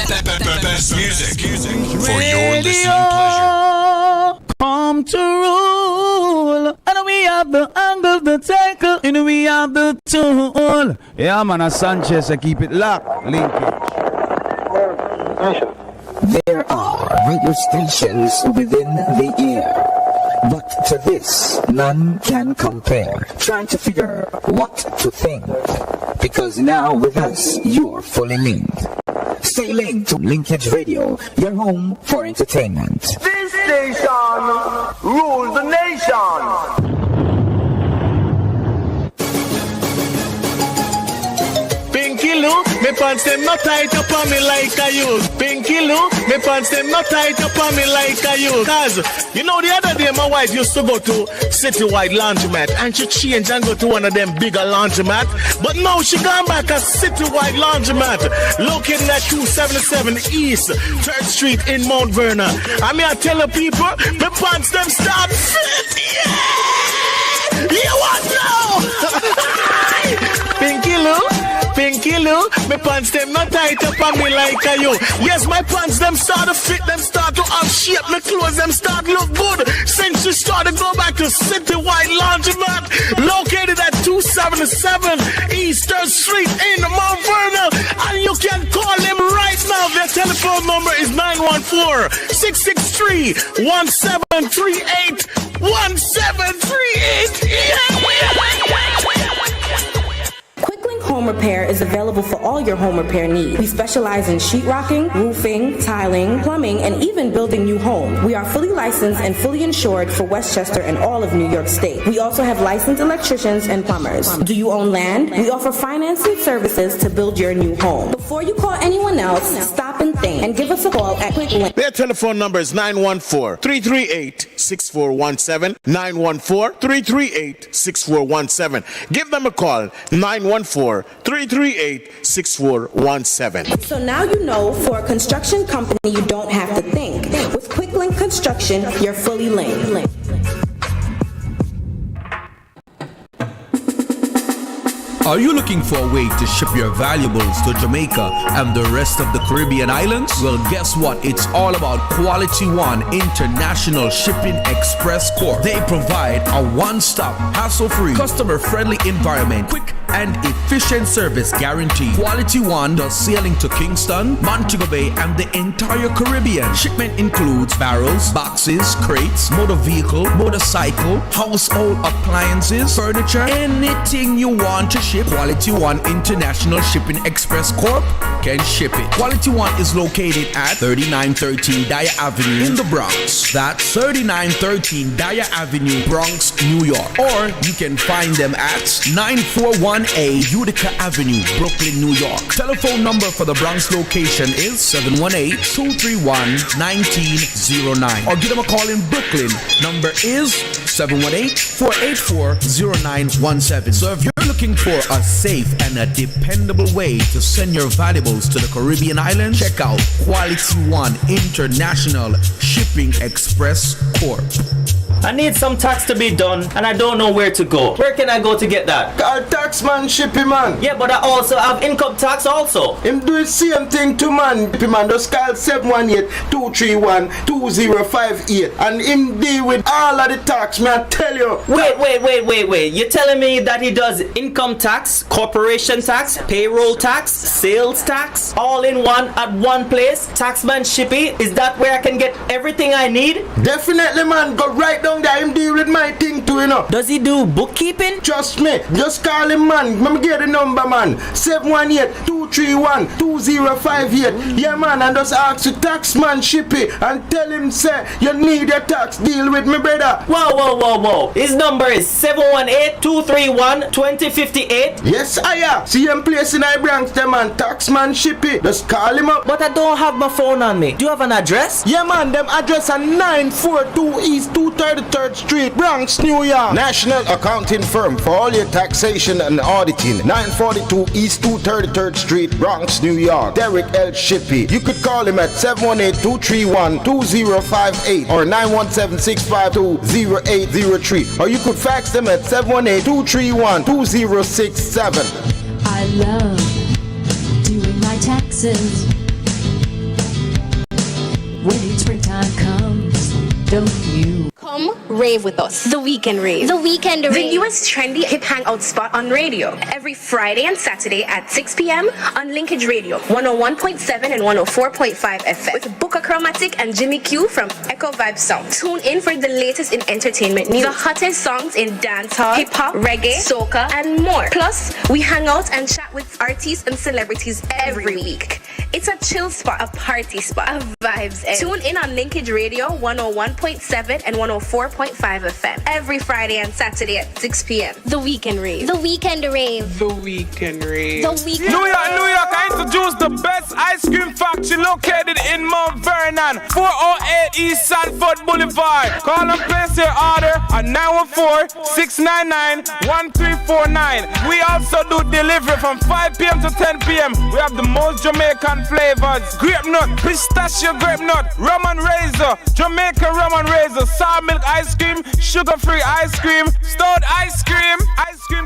Best music for your listening pleasure. Come to rule, and we have the angle, the tackle, and we have the tool. Yeah, man, Sanchez, I keep it locked. Linkage. There are radio stations within the air, but to this, none can compare. Trying to figure what to think, because now with us, you're fully linked. Stay linked to Linkage Radio, your home for entertainment. This station rules the nation. Pinky Lou, me pants them not tight up on me like a youth. Pinky Lou, me pants them not tight up on me like a youth. Cause, you know, the other day my wife used to go to Citywide Laundromat and she changed and go to one of them bigger laundromat. But now she gone back at Citywide Laundromat, located at 277 East 3rd Street in Mount Vernon. I mean, I tell the people, me pants them start fit, yeah! You want now? Pinky Lou, Pinky Lou, my pants them not tight up on me like a you. Yes, my pants them start to fit, them start to have shape, my clothes them start to look good. Since you started go back to Citywide Laundromat, located at 277 East 3rd Street in Mount Vernon, and you can call them right now. Their telephone number is 914-663-1738. 1738. QuickLink Home Repair is available for all your home repair needs. We specialize in sheetrocking, roofing, tiling, plumbing, and even building new homes. We are fully licensed and fully insured for Westchester and all of New York State. We also have licensed electricians and plumbers. Do you own land? We offer financing services to build your new home. Before you call anyone else, stop and think and give us a call at QuickLink. Their telephone number is 914-338-6417. 914-338-6417. Give them a call. 914-338-6417. So now you know, for a construction company, you don't have to think. With QuickLink Construction, you're fully linked. Are you looking for a way to ship your valuables to Jamaica and the rest of the Caribbean islands? Well, guess what? It's all about Quality One International Shipping Express Corp. They provide a one-stop, hassle-free, customer-friendly environment, quick and efficient service guarantee. Quality One does sailing to Kingston, Montego Bay, and the entire Caribbean. Shipment includes barrels, boxes, crates, motor vehicle, motorcycle, household appliances, furniture, anything you want to ship. Quality One International Shipping Express Corp can ship it. Quality One is located at 3913 Dyer Avenue in the Bronx. That's 3913 Dyer Avenue, Bronx, New York. Or you can find them at 941A Utica Avenue, Brooklyn, New York. Telephone number for the Bronx location is 718-231-1909. Or give them a call in Brooklyn. Number is 718-484-0917. So if you're looking for a safe and a dependable way to send your valuables to the Caribbean islands, check out Quality One International Shipping Express Corp. I need some tax to be done and I don't know where to go. Where can I go to get that? Call Taxman Shippy, man. Yeah, but I also have income tax also. Him do the same thing to man. Shippy, man, just call 718-231-2058 and him deal with all of the tax, man. I tell you. Wait. You're telling me that he does income tax, corporation tax, payroll tax, sales tax, all in one at one place? Taxman Shippy, is that where I can get everything I need? Definitely, man. Go right down there. Him deal with my thing too, you know. Does he do bookkeeping? Trust me. Just call him, man. Let me get the number, man. 718-231-2058. Yeah, man. And just ask the Taxman Shippy and tell him, say, you need your tax deal with me, brother. Whoa. His number is 718-231-2058. Yes, I am. See him place in Bronx, the man. Taxman Shippy. Just call him up. But I don't have my phone on me. Do you have an address? Yeah, man. Them address are 942 East 233rd Street, Bronx, New York. National accounting firm for all your taxation and auditing. 942 East 233rd Street, Bronx, New York. Derek L. Shippy. You could call him at 718-231-2058 or 917-652-0803. Or you could fax them at 718-231-2067. I love doing my taxes. don't you? Come rave with us. The Weekend Rave. The Weekend Rave. The newest trendy hip hangout spot on radio. Every Friday and Saturday at 6 p.m. on Linkage Radio, 101.7 and 104.5 FM. With Booker Chromatic and Jimmy Q from Echo Vibe Sound. Tune in for the latest in entertainment news. The hottest songs in dancehall, hip-hop, reggae, soca, and more. Plus, we hang out and chat with artists and celebrities every week. It's a chill spot, a party spot, a vibes. Tune in on Linkage Radio, 101.7 and 104.5 FM. Every Friday and Saturday at 6 p.m. The Weekend Rave. The Weekend Rave. The Weekend Rave. The Weekend New York, I introduce the best ice cream factory located in Mount Vernon, 408 East Sanford Boulevard. Call and place your order at 914-699-1349. We also do delivery from 5 p.m. to 10 p.m. We have the most Jamaican flavors: grape nut, pistachio grape nut, rum and razor, Jamaican rum and razor, sour milk ice cream, sugar-free ice cream, stoned ice cream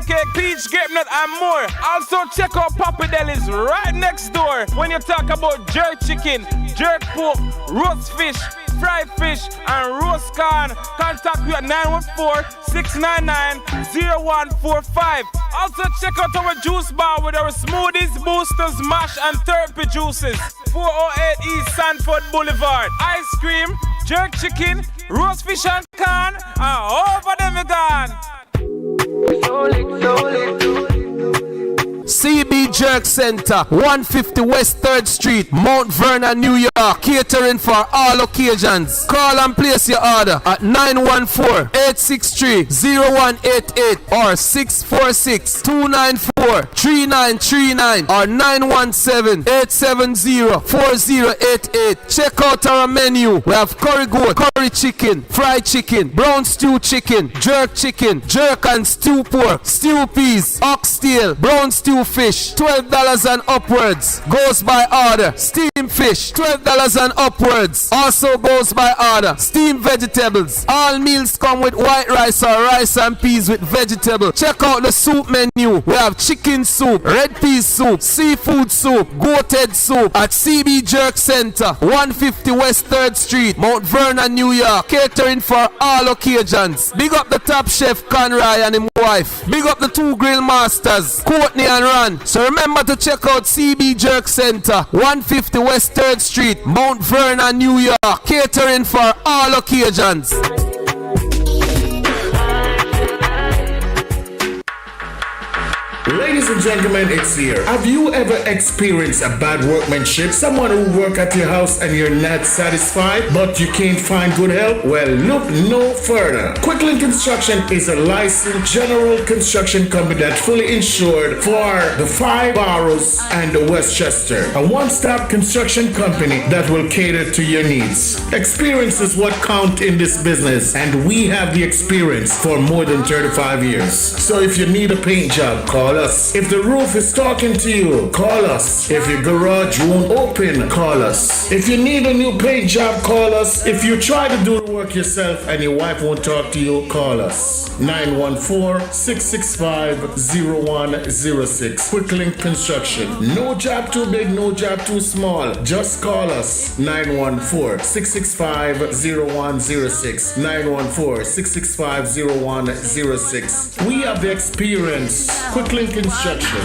cake, peach grape nut, and more. Also check out Papa Deli's right next door. When you talk about jerk chicken, jerk pork, roast fish, fried fish, and roast corn, contact me at 914-699-0145. Also check out our juice bar with our smoothies, boosters, mash, and therapy juices. 408 East Sanford Boulevard. Ice cream, jerk chicken, roast fish and corn, and over them we gone. CB Jerk Center, 150 West 3rd Street, Mount Vernon, New York. Catering for all occasions. Call and place your order at 914-863-0188 or 646-294-3939 or 917-870-4088. Check out our menu. We have curry goat, curry chicken, fried chicken, brown stew chicken, jerk and stew pork, stew peas, oxtail, brown stew fish, $12 and upwards. Goes by order. Steamed fish, $12 and upwards. Also goes by order. Steamed vegetables. All meals come with white rice or rice and peas with vegetable. Check out the soup menu. We have chicken soup, red pea soup, seafood soup, goat head soup at CB Jerk Center, 150 West 3rd Street, Mount Vernon, New York. Catering for all occasions. Big up the top chef Conroy and his wife. Big up the two grill masters, Courtney and Ron. So remember to check out CB Jerk Center, 150 West 3rd Street, Mount Vernon, New York. Catering for all occasions. Ladies and gentlemen, it's here. Have you ever experienced a bad workmanship? Someone who work at your house and you're not satisfied, but you can't find good help? Well, look no further. Quicklink Construction is a licensed general construction company that's fully insured for the 5 boroughs and the Westchester. A one-stop construction company that will cater to your needs. Experience is what counts in this business, and we have the experience for more than 35 years. So if you need a paint job, call us. If the roof is talking to you, call us. If your garage won't open, call us. If you need a new paint job, call us. If you try to do the work yourself and your wife won't talk to you, call us. 914-665-0106. Quicklink Construction. No job too big, no job too small. Just call us. 914-665-0106. 914-665-0106. We have the experience. Quicklink Construction.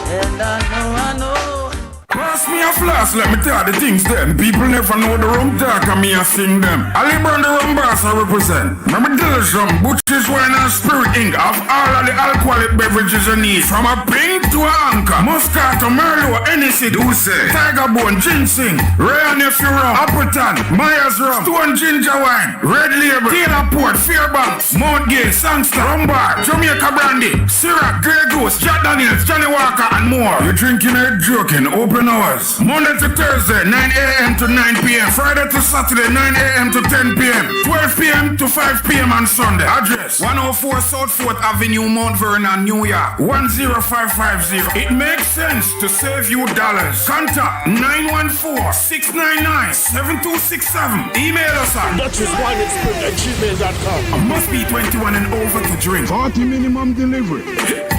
And I know. Pass me a flask, let me tell the things them. People never know the rum talk and me a sing them. Ali Brand the rum boss I represent. Remember Dilsham, Butchers Wine and Spirit Inc. Of all of the alcoholic beverages you need. From a pink to a anchor, Moscato, Merlot, Hennessy, Douce, Tiger Bone, Ginseng, Rare Nephew Rum, Appleton, Myers Rum, Stone Ginger Wine, Red Label, Taylor Port, Fairbanks, Mount Gay, Sangster, Rum Bar, Jamaica Brandy, Syrah, Grey Goose, Jack Daniels, Johnny Walker and more. You're drinking or joking, open hours. Monday to Thursday, 9 a.m. to 9 p.m. Friday to Saturday, 9 a.m. to 10 p.m. 12 p.m. to 5 p.m. on Sunday. Address 104 South 4th Avenue, Mount Vernon, New York 10550. It makes sense to save you dollars. Contact 914-699-7267. Email us at DutchessWineExpert@gmail.com. Must be 21 and over to drink. 40 minimum delivery.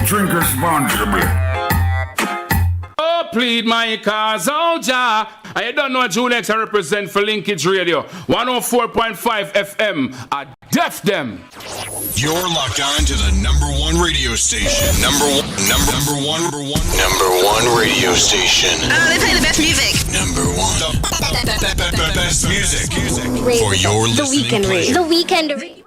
Drink responsibly. plead my cause, oh Jah. I don't know Julex I represent for Linkage Radio 104.5 FM. I deaf them. You're locked on to the number one radio station. Number one radio station. They play the best music. Number one. The best music Rave for with your us. The listening weekend rave. pleasure. The weekend rave.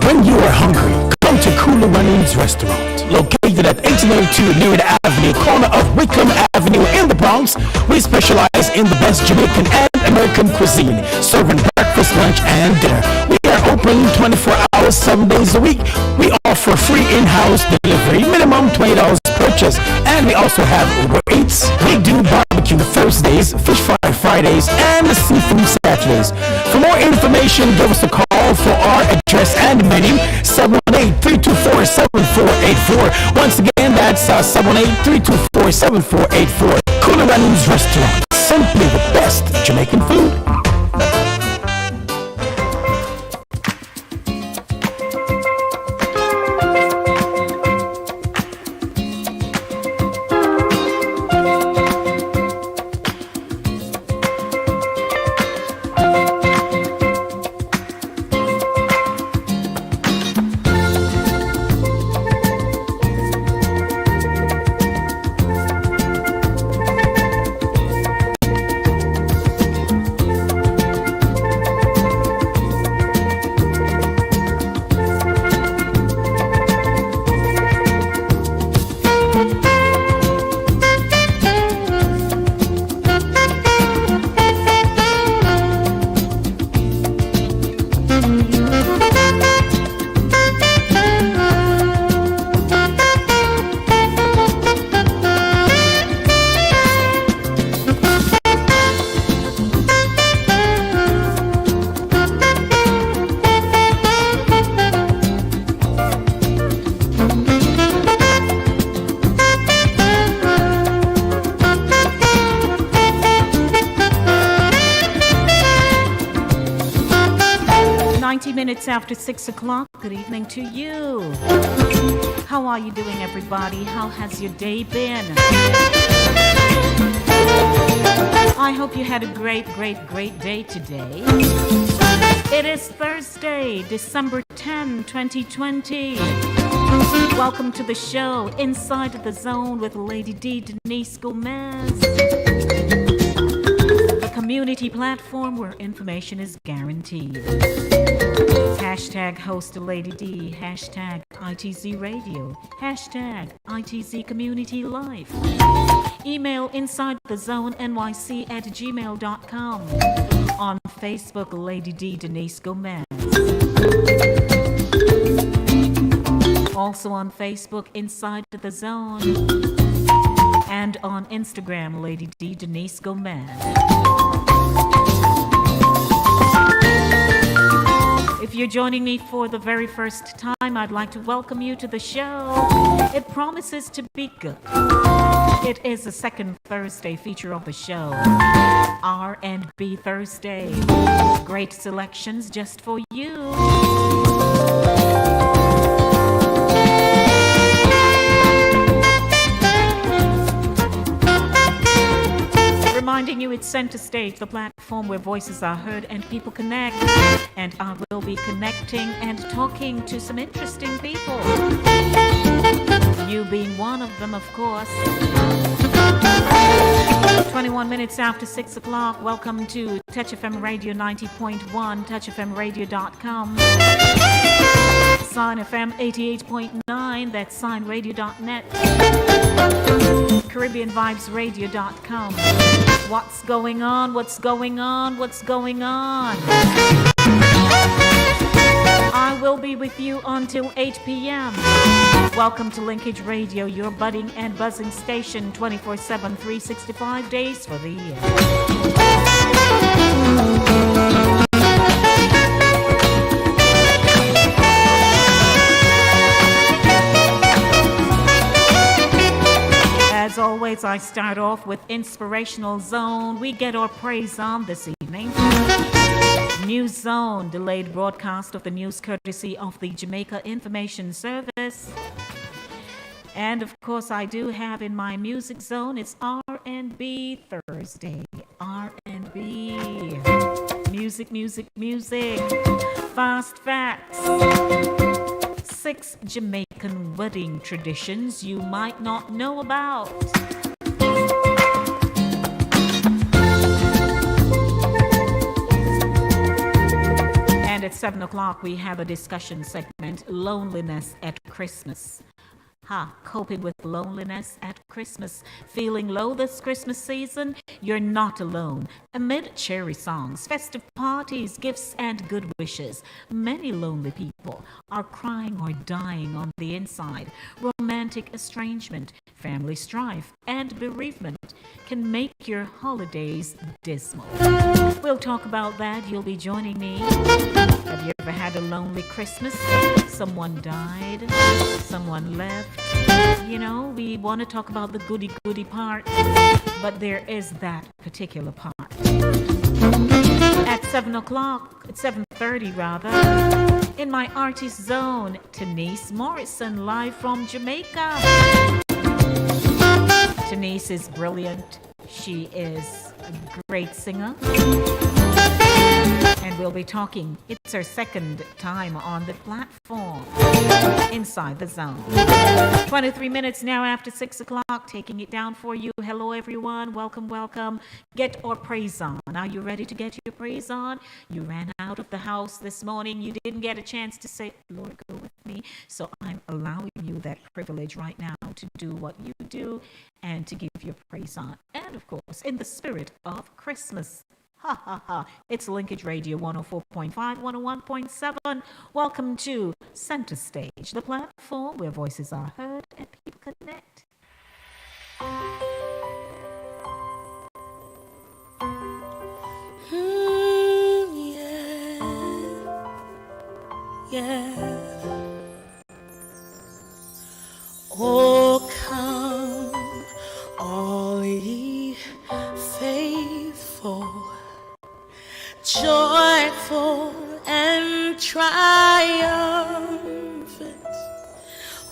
When you are hungry, come to Kula Runnings's restaurant. Located at 1802 Newark Avenue, corner of Wickham Avenue in the Bronx, we specialize in the best Jamaican and American cuisine, serving breakfast, lunch, and dinner. We are open 24 hours, 7 days a week. We offer free in-house delivery, minimum $20 purchase, and we also have Uber Eats. We do barbecue Thursdays, fish fry Fridays, and seafood Saturdays. For more information, give us a call for our address and menu, 718-324-7484. Once again, that's 718-324-7484. Kula Runnings's Restaurant, simply the best Jamaican food. 20 minutes after 6 o'clock. Good evening to you. How are you doing, everybody? How has your day been? I hope you had a great day today. It is Thursday, December 10, 2020. Welcome to the show, Inside the Zone with Lady D, Denise Gomez. A community platform where information is guaranteed. Hashtag host Lady D, hashtag ITZ Radio, hashtag ITZ Community Life. Email InsideTheZoneNYC@gmail.com. On Facebook, Lady D Denise Gomez. Also on Facebook, Inside the Zone. And on Instagram, Lady D Denise Gomez. If you're joining me for the very first time, I'd like to welcome you to the show. It promises to be good. It is the second Thursday feature of the show, R&B Thursday. Great selections just for you. Reminding you it's Center Stage, the platform where voices are heard and people connect. And I will be connecting and talking to some interesting people. You being one of them, of course. 21 minutes after 6 o'clock. Welcome to Touch FM Radio 90.1, touchfmradio.com. Sign FM 88.9, that's signradio.net. CaribbeanVibesRadio.com. What's going on? What's going on? What's going on? I will be with you until 8 p.m. Welcome to Linkage Radio, your budding and buzzing station, 24/7, 365 days for the year. As always, I start off with Inspirational Zone. We get our praise on this evening. News Zone, delayed broadcast of the news courtesy of the Jamaica Information Service. And of course, I do have in my music zone, it's R&B Thursday. R&B. Music, music, music. Fast facts. 6 Jamaican wedding traditions you might not know about. And at 7 o'clock, we have a discussion segment, Loneliness at Christmas. Coping with loneliness at Christmas. Feeling low this Christmas season? You're not alone. Amid cheery songs, festive parties, gifts, and good wishes, many lonely people are crying or dying on the inside. Romantic estrangement, family strife, and bereavement can make your holidays dismal. We'll talk about that. You'll be joining me. Have you ever had a lonely Christmas? Someone died, someone left. You know, we want to talk about the goody part, but there is that particular part. At 7 o'clock, at 7:30 rather, in my artist zone, Tanise Morrison live from Jamaica. Tanise is brilliant. She is a great singer. And we'll be talking. It's her second time on the platform. Inside the Zone. 23 minutes now after 6 o'clock. Taking it down for you. Hello, everyone. Welcome, welcome. Get our praise on. Are you ready to get your praise on? You ran out of the house this morning. You didn't get a chance to say, Lord, go with me. So I'm allowing you that privilege right now to do what you do and to give your praise on. And, of course, in the spirit of Christmas. Ha ha ha. It's Linkage Radio 104.5, 101.7. Welcome to Center Stage, the platform where voices are heard and people connect. Yeah. Oh, come, all ye faithful, joyful and triumphant.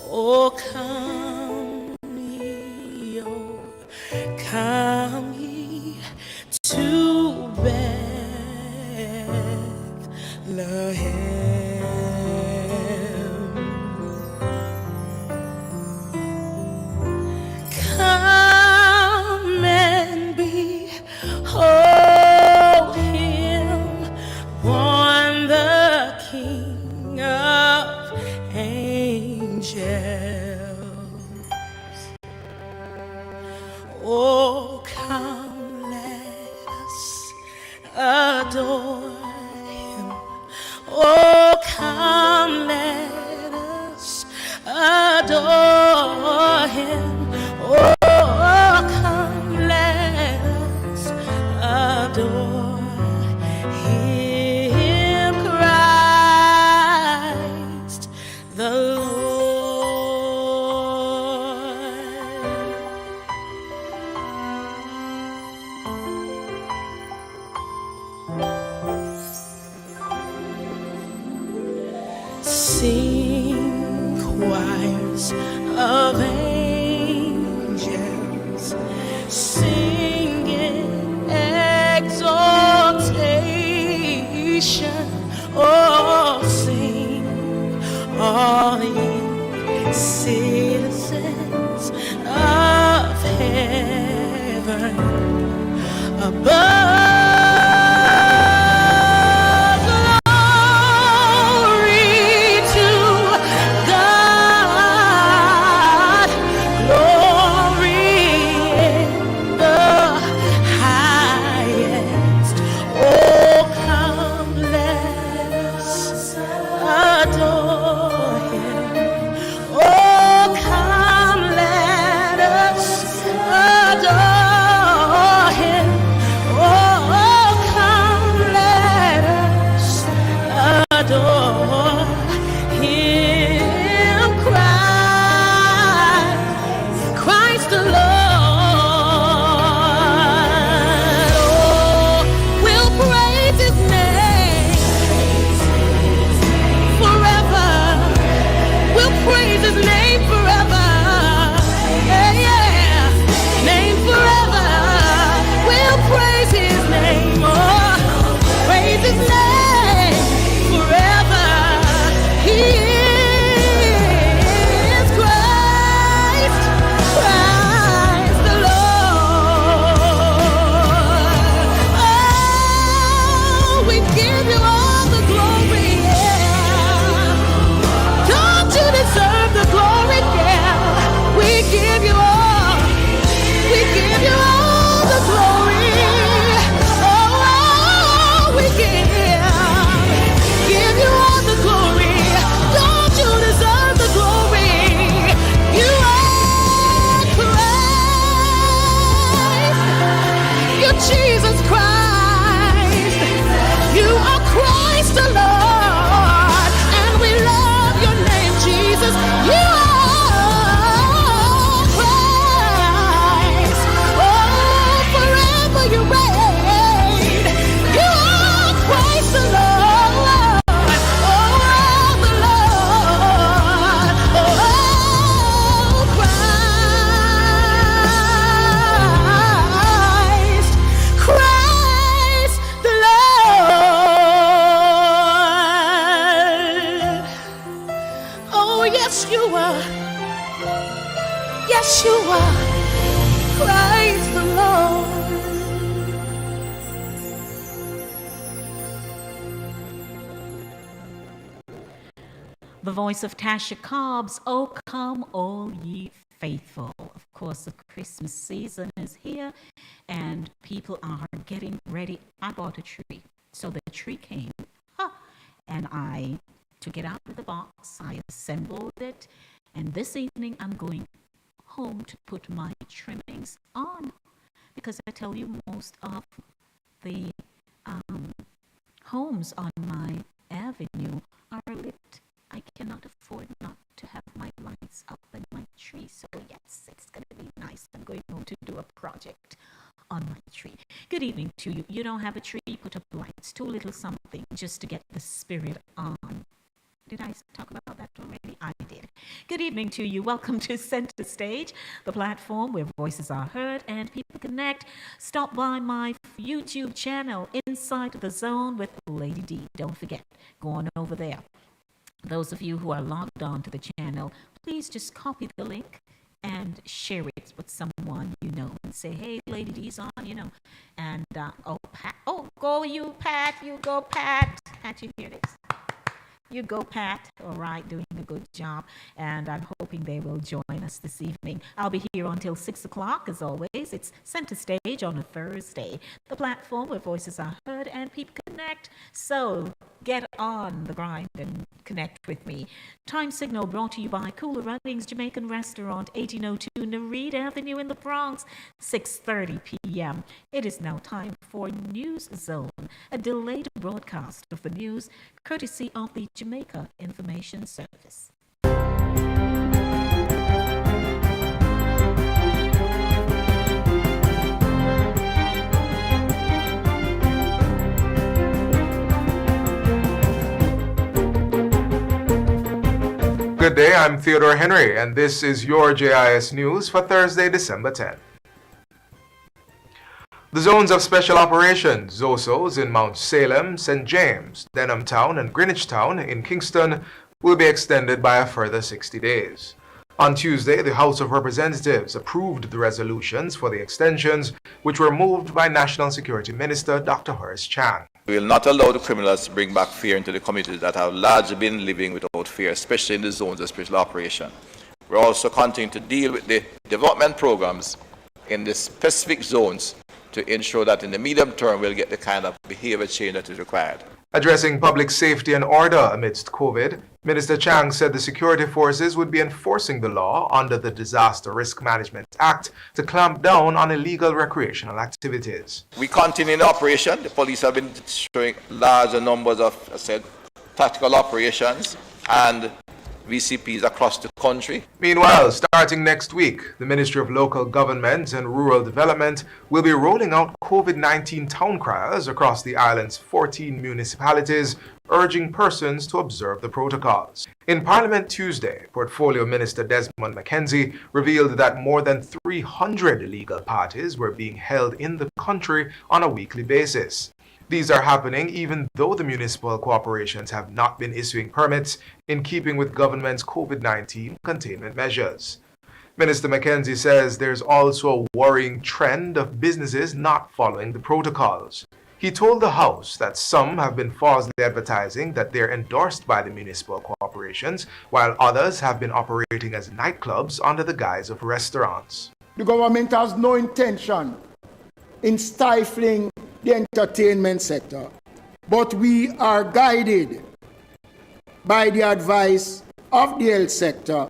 Oh, come ye, oh, come ye to Bethlehem. Come and behold him, born the King of angels. Oh, come, let us adore him. Oh, come, let us adore him. Oh, come, let us adore him, Christ the Lord. Sing, choirs of angels, singing exaltation. Oh, sing, all ye citizens of heaven above. Oh, Praise the Lord. The voice of Tasha Cobbs, "Oh Come All Ye Faithful." Of course, the Christmas season is here and people are getting ready. I bought a tree. So the tree came, and I took it out of the box. I assembled it. And this evening, I'm going home to put my trimmings on. Because I tell you, most of the homes on my avenue are lit. I cannot afford not to have my lights up and my tree. So yes, it's going to be nice. I'm going home to do a project on my tree. Good evening to you. You don't have a tree, put up lights. Do a little something just to get the spirit on. Did I talk about that already? I did. Good evening to you. Welcome to Center Stage, the platform where voices are heard and people connect. Stop by my YouTube channel, Inside the Zone with Lady D. Don't forget, go on over there. Those of you who are logged on to the channel, please just copy the link and share it with someone you know and say, hey, Lady D's on, you know. And, Pat. Oh, go you, Pat. You go, Pat. Can't you hear this? You go, Pat. All right, doing a good job. And I'm hoping they will join us this evening. I'll be here until 6 o'clock, as always. It's Center Stage on a Thursday, the platform where voices are heard and people connect. So get on the grind and connect with me. Time signal brought to you by Cooler Runnings Jamaican Restaurant, 1802 Nereid Avenue in the Bronx, 6:30 p.m. It is now time for News Zone, a delayed broadcast of the news courtesy of the Jamaica Information Service. Good day, I'm Theodore Henry, and this is your JIS News for Thursday, December 10th. The zones of special operations, ZOSOs, in Mount Salem, St. James, Denham Town, and Greenwich Town in Kingston will be extended by a further 60 days. On Tuesday, the House of Representatives approved the resolutions for the extensions, which were moved by National Security Minister Dr. Horace Chang. We will not allow the criminals to bring back fear into the communities that have largely been living without fear, especially in the zones of special operation. We're also continuing to deal with the development programs in the specific zones to ensure that in the medium term we'll get the kind of behavior change that is required. Addressing public safety and order amidst COVID, Minister Chang said the security forces would be enforcing the law under the Disaster Risk Management Act to clamp down on illegal recreational activities. We continue in operation. The police have been showing larger numbers of, tactical operations and VCPs across the country. Meanwhile, starting next week, the Ministry of Local Government and Rural Development will be rolling out COVID-19 town criers across the island's 14 municipalities, urging persons to observe the protocols. In Parliament Tuesday, Portfolio Minister Desmond McKenzie revealed that more than 300 illegal parties were being held in the country on a weekly basis. These are happening even though the municipal corporations have not been issuing permits in keeping with government's COVID-19 containment measures. Minister McKenzie says there's also a worrying trend of businesses not following the protocols. He told the House that some have been falsely advertising that they're endorsed by the municipal corporations, while others have been operating as nightclubs under the guise of restaurants. The government has no intention in stifling the entertainment sector, but we are guided by the advice of the health sector,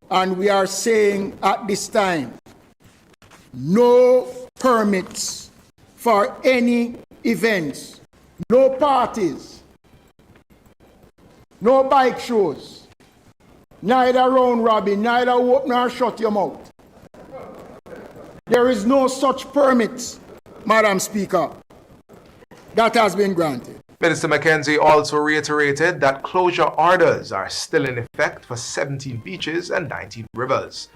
and we are saying at this time, no permits for any events, no parties, no bike shows, neither round robin, neither open or shut your mouth. There is no such permit, Madam Speaker, that has been granted. Minister McKenzie also reiterated that closure orders are still in effect for 17 beaches and 19 rivers.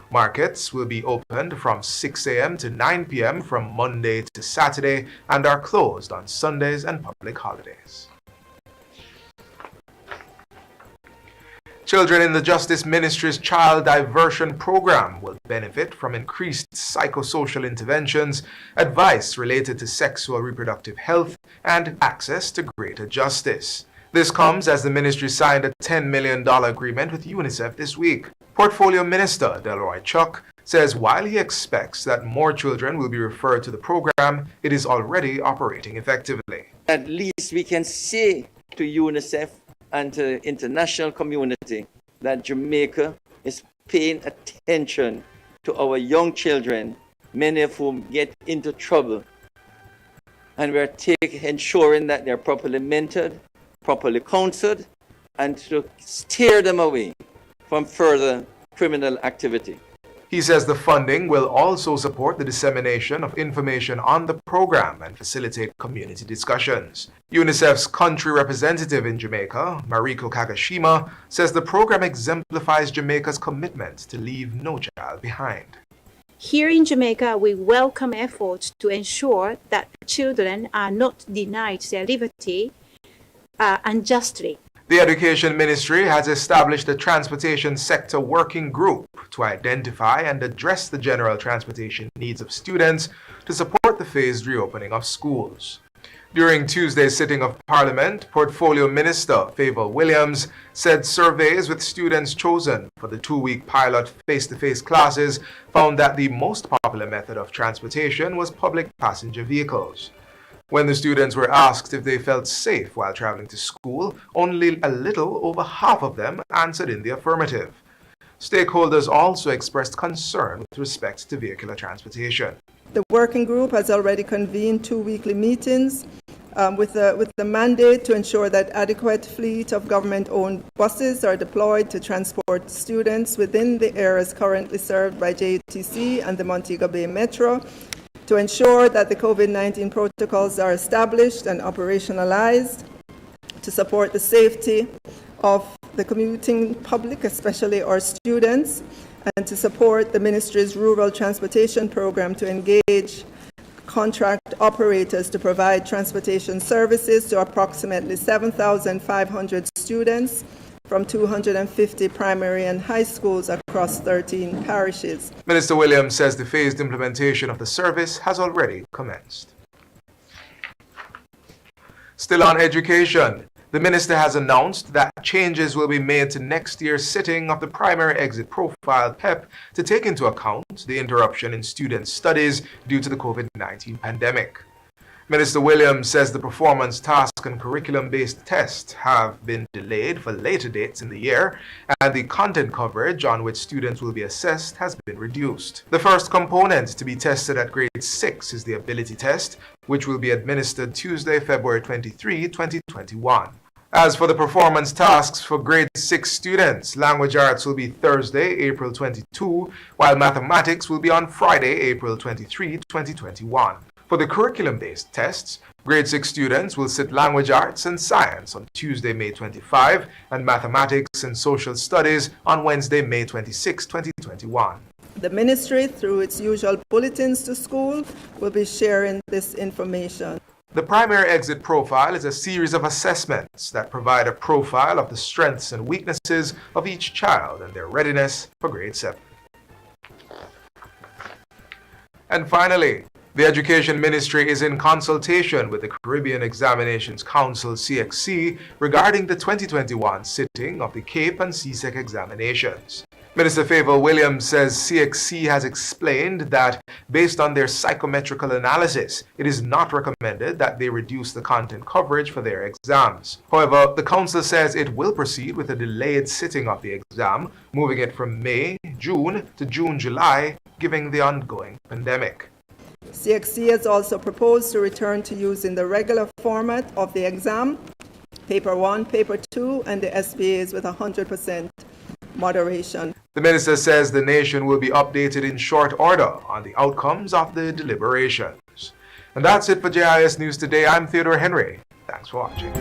Markets will be opened from 6 a.m. to 9 p.m. from Monday to Saturday and are closed on Sundays and public holidays. Children in the Justice Ministry's Child Diversion Program will benefit from increased psychosocial interventions, advice related to sexual reproductive health, and access to greater justice. This comes as the ministry signed a $10 million agreement with UNICEF this week. Portfolio Minister Delroy Chuck says while he expects that more children will be referred to the program, it is already operating effectively. At least we can say to UNICEF and to the international community that Jamaica is paying attention to our young children, many of whom get into trouble. And we're ensuring that they're properly mentored, properly counseled, and to steer them away from further criminal activity. He says the funding will also support the dissemination of information on the program and facilitate community discussions. UNICEF's country representative in Jamaica, Mariko Kagashima, says the program exemplifies Jamaica's commitment to leave no child behind. Here in Jamaica, we welcome efforts to ensure that children are not denied their liberty unjustly. The Education Ministry has established a transportation sector working group to identify and address the general transportation needs of students to support the phased reopening of schools. During Tuesday's sitting of Parliament, Portfolio Minister Favour Williams said surveys with students chosen for the 2-week pilot face-to-face classes found that the most popular method of transportation was public passenger vehicles. When the students were asked if they felt safe while traveling to school, only a little over half of them answered in the affirmative. Stakeholders also expressed concern with respect to vehicular transportation. The working group has already convened 2 weekly meetings with the mandate to ensure that adequate fleet of government-owned buses are deployed to transport students within the areas currently served by JTC and the Montego Bay Metro, to ensure that the COVID-19 protocols are established and operationalized, to support the safety of the commuting public, especially our students, and to support the ministry's rural transportation program to engage contract operators to provide transportation services to approximately 7,500 students from 250 primary and high schools across 13 parishes. Minister Williams says the phased implementation of the service has already commenced. Still on education, the minister has announced that changes will be made to next year's sitting of the Primary Exit Profile PEP to take into account the interruption in student studies due to the COVID-19 pandemic. Minister Williams says the performance, task, and curriculum-based tests have been delayed for later dates in the year, and the content coverage on which students will be assessed has been reduced. The first component to be tested at grade 6 is the ability test, which will be administered Tuesday, February 23, 2021. As for the performance tasks for grade 6 students, language arts will be Thursday, April 22, while mathematics will be on Friday, April 23, 2021. For the curriculum-based tests, grade 6 students will sit language arts and science on Tuesday, May 25, and mathematics and social studies on Wednesday, May 26, 2021. The ministry, through its usual bulletins to school, will be sharing this information. The Primary Exit Profile is a series of assessments that provide a profile of the strengths and weaknesses of each child and their readiness for grade 7. And finally, the Education Ministry is in consultation with the Caribbean Examinations Council, CXC, regarding the 2021 sitting of the CAPE and CSEC examinations. Minister Favour Williams says CXC has explained that, based on their psychometrical analysis, it is not recommended that they reduce the content coverage for their exams. However, the Council says it will proceed with a delayed sitting of the exam, moving it from May, June to June, July, given the ongoing pandemic. CXC has also proposed to return to using the regular format of the exam, Paper 1, Paper 2, and the SPAs with 100% moderation. The minister says the nation will be updated in short order on the outcomes of the deliberations. And that's it for JIS News Today. I'm Theodore Henry. Thanks for watching.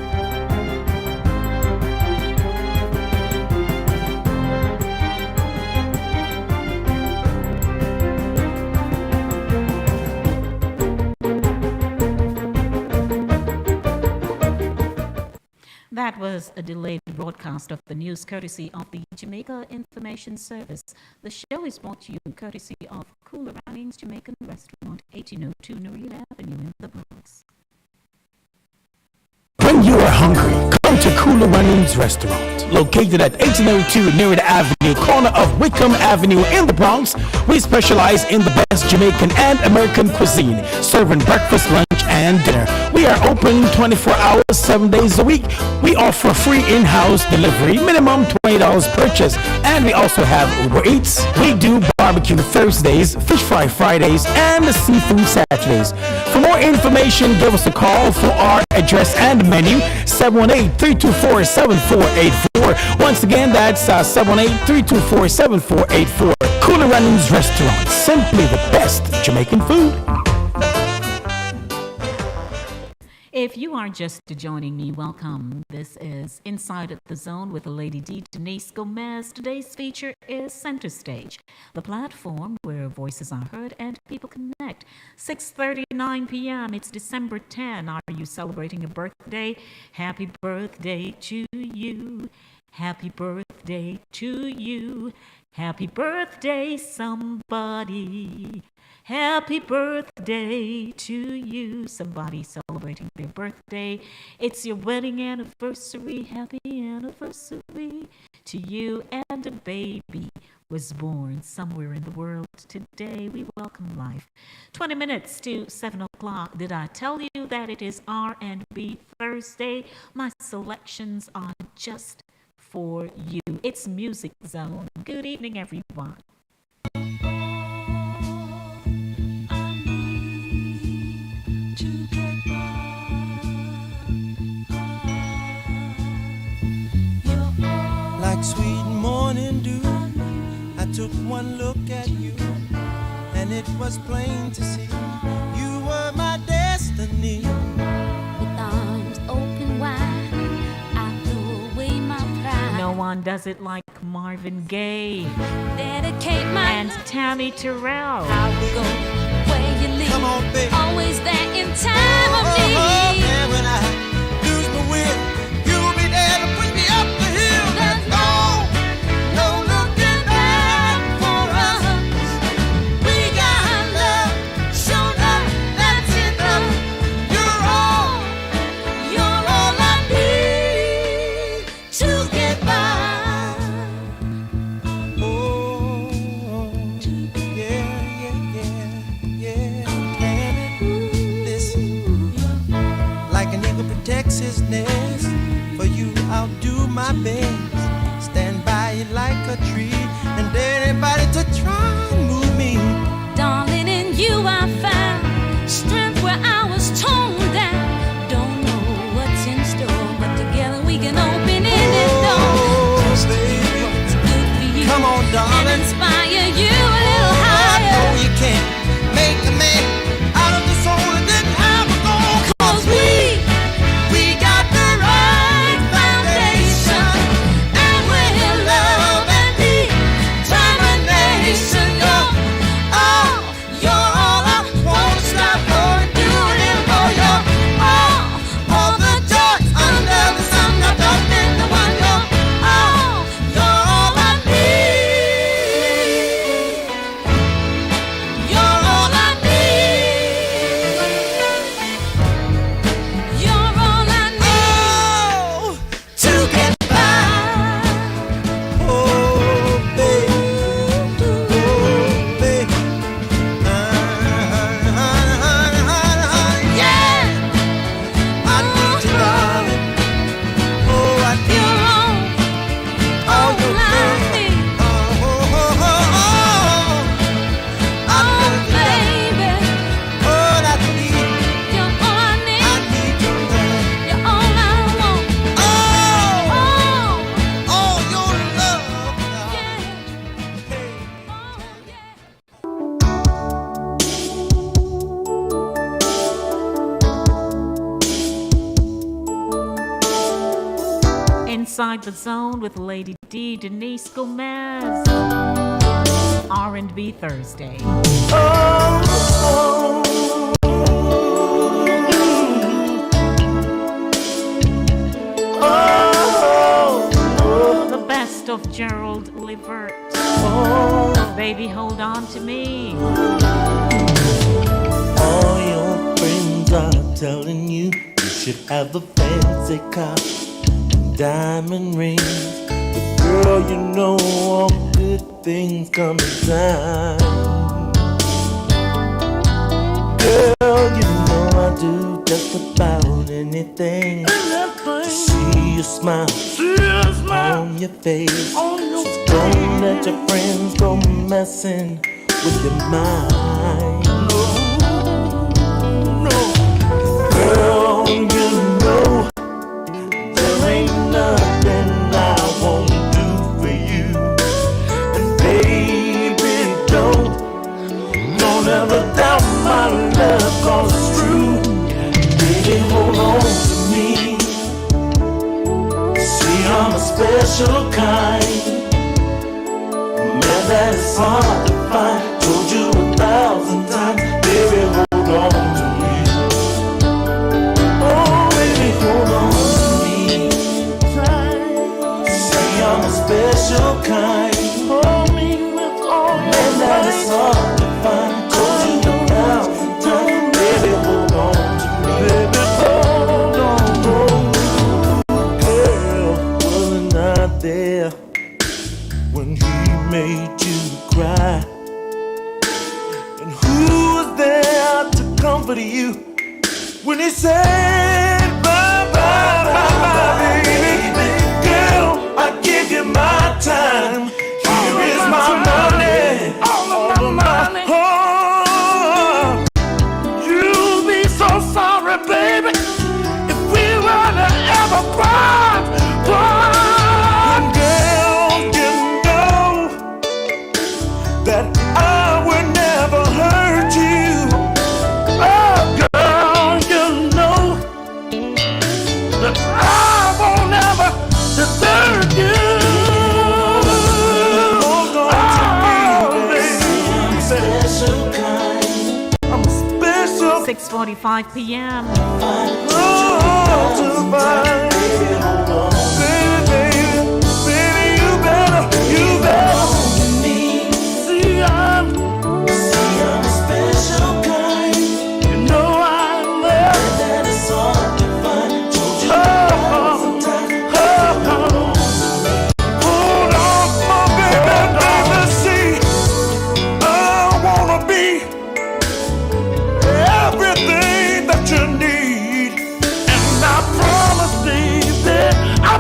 That was a delayed broadcast of the news courtesy of the Jamaica Information Service. The show is brought to you courtesy of Cooler Runnings Jamaican Restaurant, 1802 Narita Avenue in the Bronx. When you are hungry, come to Cooler Runnings Restaurant, located at 1802 Narita Avenue, corner of Wickham Avenue in the Bronx. We specialize in the best Jamaican and American cuisine, serving breakfast, lunch, and dinner. We are open 24 hours, 7 days a week. We offer free in-house delivery, minimum $20 purchase, and we also have Uber Eats. We do barbecue Thursdays, fish fry Fridays, and seafood Saturdays. For more information, give us a call for our address and menu, 718-324-7484. Once again, that's 718-324-7484. Cooler Runnings Restaurant, simply the best Jamaican food. If you are just joining me, welcome. This is Inside the Zone with Lady D, Denise Gomez. Today's feature is Center Stage, the platform where voices are heard and people connect. 6:39 p.m. It's December 10. Are you celebrating a birthday? Happy birthday to you. Happy birthday to you. Happy birthday, somebody. Happy birthday to you. Somebody celebrating their birthday. It's your wedding anniversary. Happy anniversary to you. And a baby was born somewhere in the world today. We welcome life. 20 minutes to 7 o'clock. Did I tell you that it is R&B Thursday? My selections are just for you. It's Music Zone. Good evening, everyone. Like sweet morning dew, I took one look at you, and it was plain to see you were my destiny. With arms open wide, I threw away my pride. No one does it like Marvin Gaye. Dedicate my and Tammy Terrell. I'll go where you lead. Come on, baby. Always there in time of need. And when I lose my will, you'll be there to push me up the hill. There's no looking back for us. We got love, show love, that's enough. You're all I need to get by. Protects his nest. For you, I'll do my best. Stand by you like a tree, and dare anybody to try and move me. Darling, in you I found strength where I was torn down. Don't know what's in store, but together we can open any door. Baby, what's good for you? Come on, darling, and inspire you a little higher. I know you can make a man out of the soul and then have a goal. 'Cause we got the right foundation, and we're love and determination. You're all I want to strive for and do it for. You're all the joys under the sun. I've done in the one. You're all I need. You're all I need. You're all I need to get by. Oh, baby. Yeah. I need you, darling. Oh, I need you. All I need. I need you, baby. All I need. You're all I need. I need your love. You're all I want. Oh, your love. Inside the Zone with Lady D, Denise Gomez. R&B Thursday. Oh, of Gerald Levert. Baby, hold on to me. All your friends are telling you you should have a fancy car and diamond rings. But girl, you know all good things come in time. Girl, you know I do just about anything to see a smile on your face. So don't let your friends go messing with your mind. No, girl, you know there ain't nothing I won't do for you. And baby, don't ever doubt my love, 'cause it's true. Baby, hold on to me. See, I'm a special kind, man, that is hard to find. Told you 1,000 times, baby, hold on to me. Oh, baby, hold on to me. See, I'm a special kind, hold me with all your man, that is hard to find. Told you 1,000 times, baby, hold on to me. Baby, hold on, girl, wasn't I there when he made you cry? And who was there to comfort you when he said bye, bye, bye, bye, baby? Girl, I give you my time. Here is my money, all of my money. Oh, you'll be so sorry, baby, if we were to ever part. And girl, you know that I would never hurt you. Oh, girl, you know that I won't ever desert you. Hold on to me, baby. I'm a special kind. I'm a special 6:45 p.m. Oh, to find. Baby, you better. See, I'm a special kind. You know I love that it's hard to find. Told you 1,000 times. Hold on, my baby, see, I wanna be everything that you need, and I promise, baby, I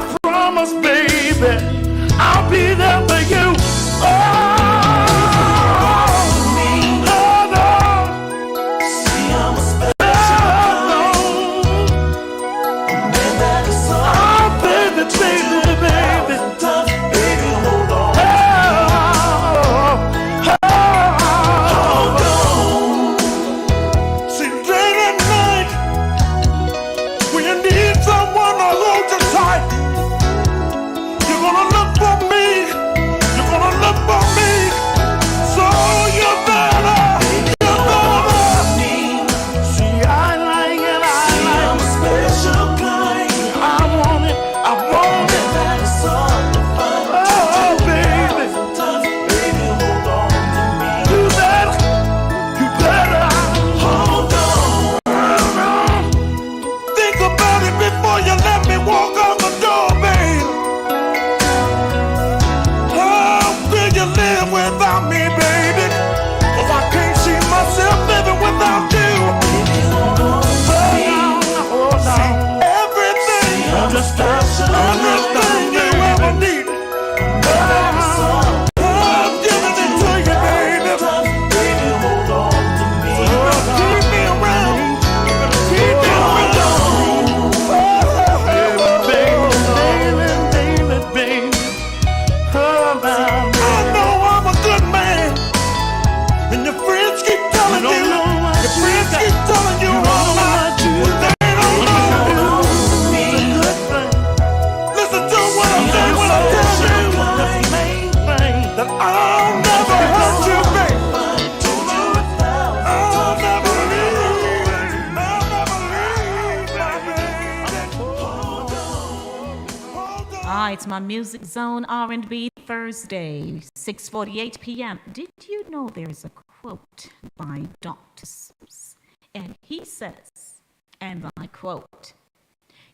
It's my Music Zone R&B Thursday, 6:48 p.m. Did you know there's a quote by Dr. Seuss? And he says, and I quote,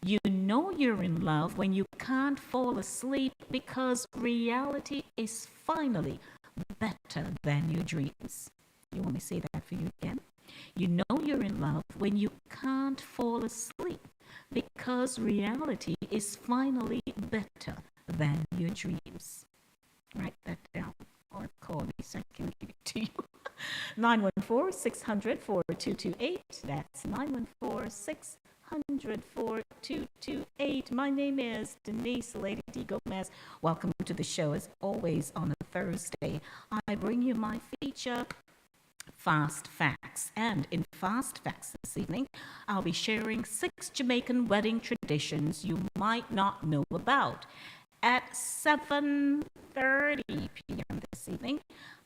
"You know you're in love when you can't fall asleep because reality is finally better than your dreams." You want me to say that for you again? You know you're in love when you can't fall asleep because reality is finally better than your dreams. Write that down or call me so I can give it to you. 914-600-4228. That's 914-600-4228. My name is Denise Lady D. Gomez. Welcome to the show. As always on a Thursday, I bring you my feature, Fast Facts. And in Fast Facts this evening, I'll be sharing 6 Jamaican wedding traditions you might not know about. At 7:30 p.m. this evening,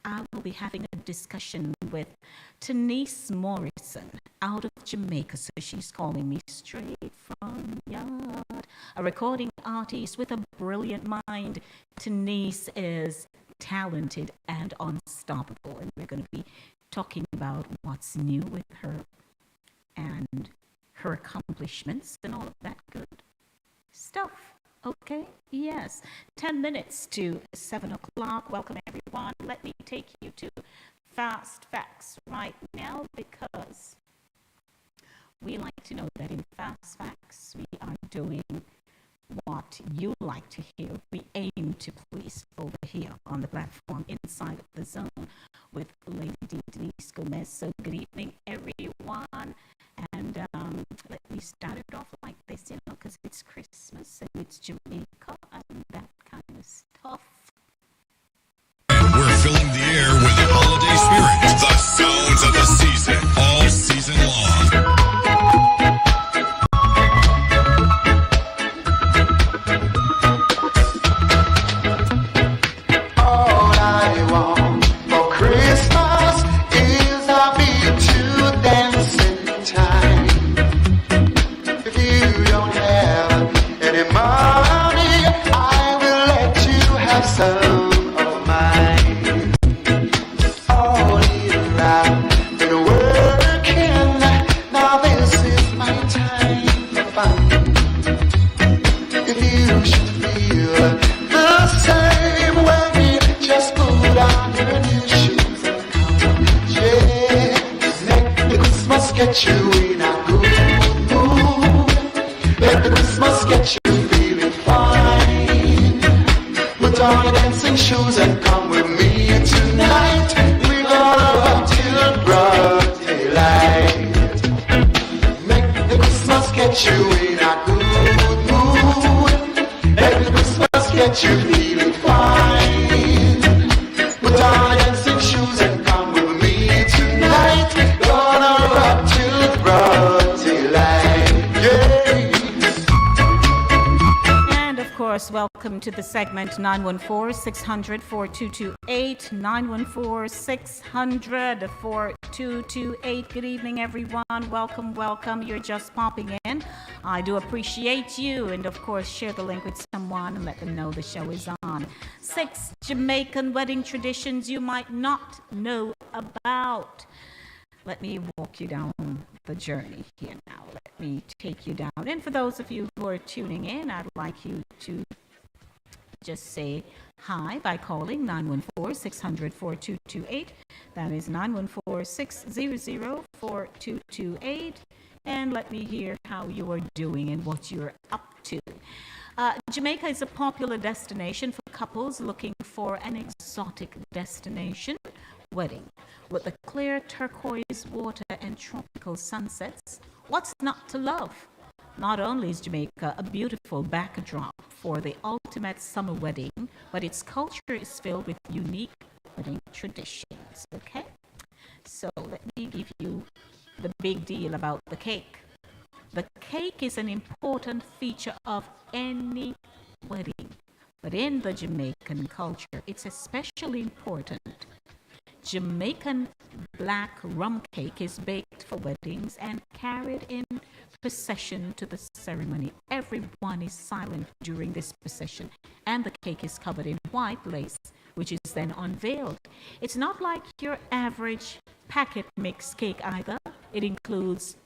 I will be having a discussion with Tanise Morrison out of Jamaica. So she's calling me straight from yard. A recording artist with a brilliant mind. Tanise is talented and unstoppable. And we're going to be talking about what's new with her and her accomplishments and all of that good stuff. Okay, yes. 10 minutes to 7 o'clock. Welcome, everyone. Let me take you to Fast Facts right now because we like to know that in Fast Facts we are doing what you like to hear. We aim to please over here on the platform inside of the zone with Lady D. Denise Gomez. So good evening, everyone. And let me start it off like this, you know, because it's Christmas and it's Jamaica and that kind of stuff. We're filling the air with the holiday spirit. The sounds of the season, all season long. All I want for Christmas is a beat to dance in time. If you don't have any money, I will let you have some of mine. All year round, been working. Now this is my time for fun. If you should feel the same way, just put on your new shoes and come. Yeah, let the Christmas get you in a good mood. Let the Christmas get you feeling fine. Put on your dancing shoes and come with me tonight. We're gonna rock till broad daylight. Make the Christmas get you in a good mood. Let the Christmas get you feeling fine. Put on your dancing shoes and come with me tonight. Gonna rock till broad daylight. Yeah. And of course, welcome to the segment 914-600-4228. 914-600-4228. Good evening, everyone. Welcome, welcome. You're just popping in. I do appreciate you. And of course, share the link with someone and let them know the show is on. 6 Jamaican wedding traditions you might not know about. Let me walk you down the journey here now. Let me take you down. And for those of you who are tuning in, I'd like you to just say hi by calling 914-600-4228. That is 914-600-4228. And let me hear how you are doing and what you're up to. Jamaica is a popular destination for couples looking for an exotic destination wedding. With the clear turquoise water and tropical sunsets, what's not to love? Not only is Jamaica a beautiful backdrop for the ultimate summer wedding, but its culture is filled with unique wedding traditions, okay? So let me give you the big deal about the cake. The cake is an important feature of any wedding, but in the Jamaican culture, it's especially important. Jamaican black rum cake is baked for weddings and carried in procession to the ceremony. Everyone is silent during this procession, and the cake is covered in white lace, which is then unveiled. It's not like your average packet mix cake either. It includes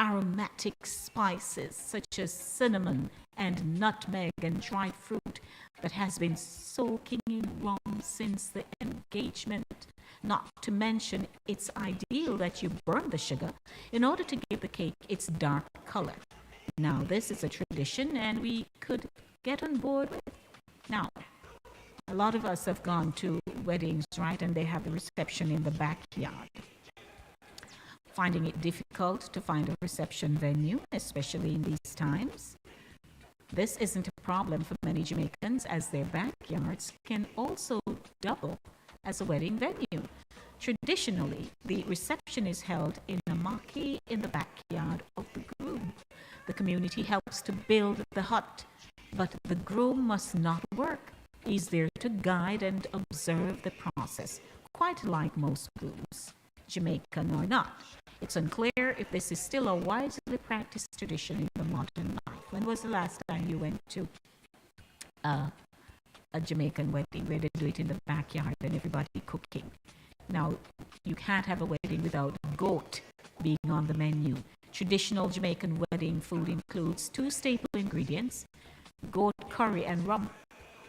aromatic spices such as cinnamon and nutmeg and dried fruit that has been soaking in rum since the engagement. Not to mention, it's ideal that you burn the sugar in order to give the cake its dark color. Now, this is a tradition and we could get on board with it. Now, a lot of us have gone to weddings, right? And they have the reception in the backyard. Finding it difficult to find a reception venue, especially in these times. This isn't a problem for many Jamaicans, as their backyards can also double as a wedding venue. Traditionally, the reception is held in a marquee in the backyard of the groom. The community helps to build the hut, but the groom must not work. He's there to guide and observe the process, quite like most grooms, Jamaican or not. It's unclear if this is still a widely practiced tradition in the modern life. When was the last time you went to a Jamaican wedding where they do it in the backyard and everybody cooking? Now, you can't have a wedding without goat being on the menu. Traditional Jamaican wedding food includes 2 staple ingredients, goat curry and rum.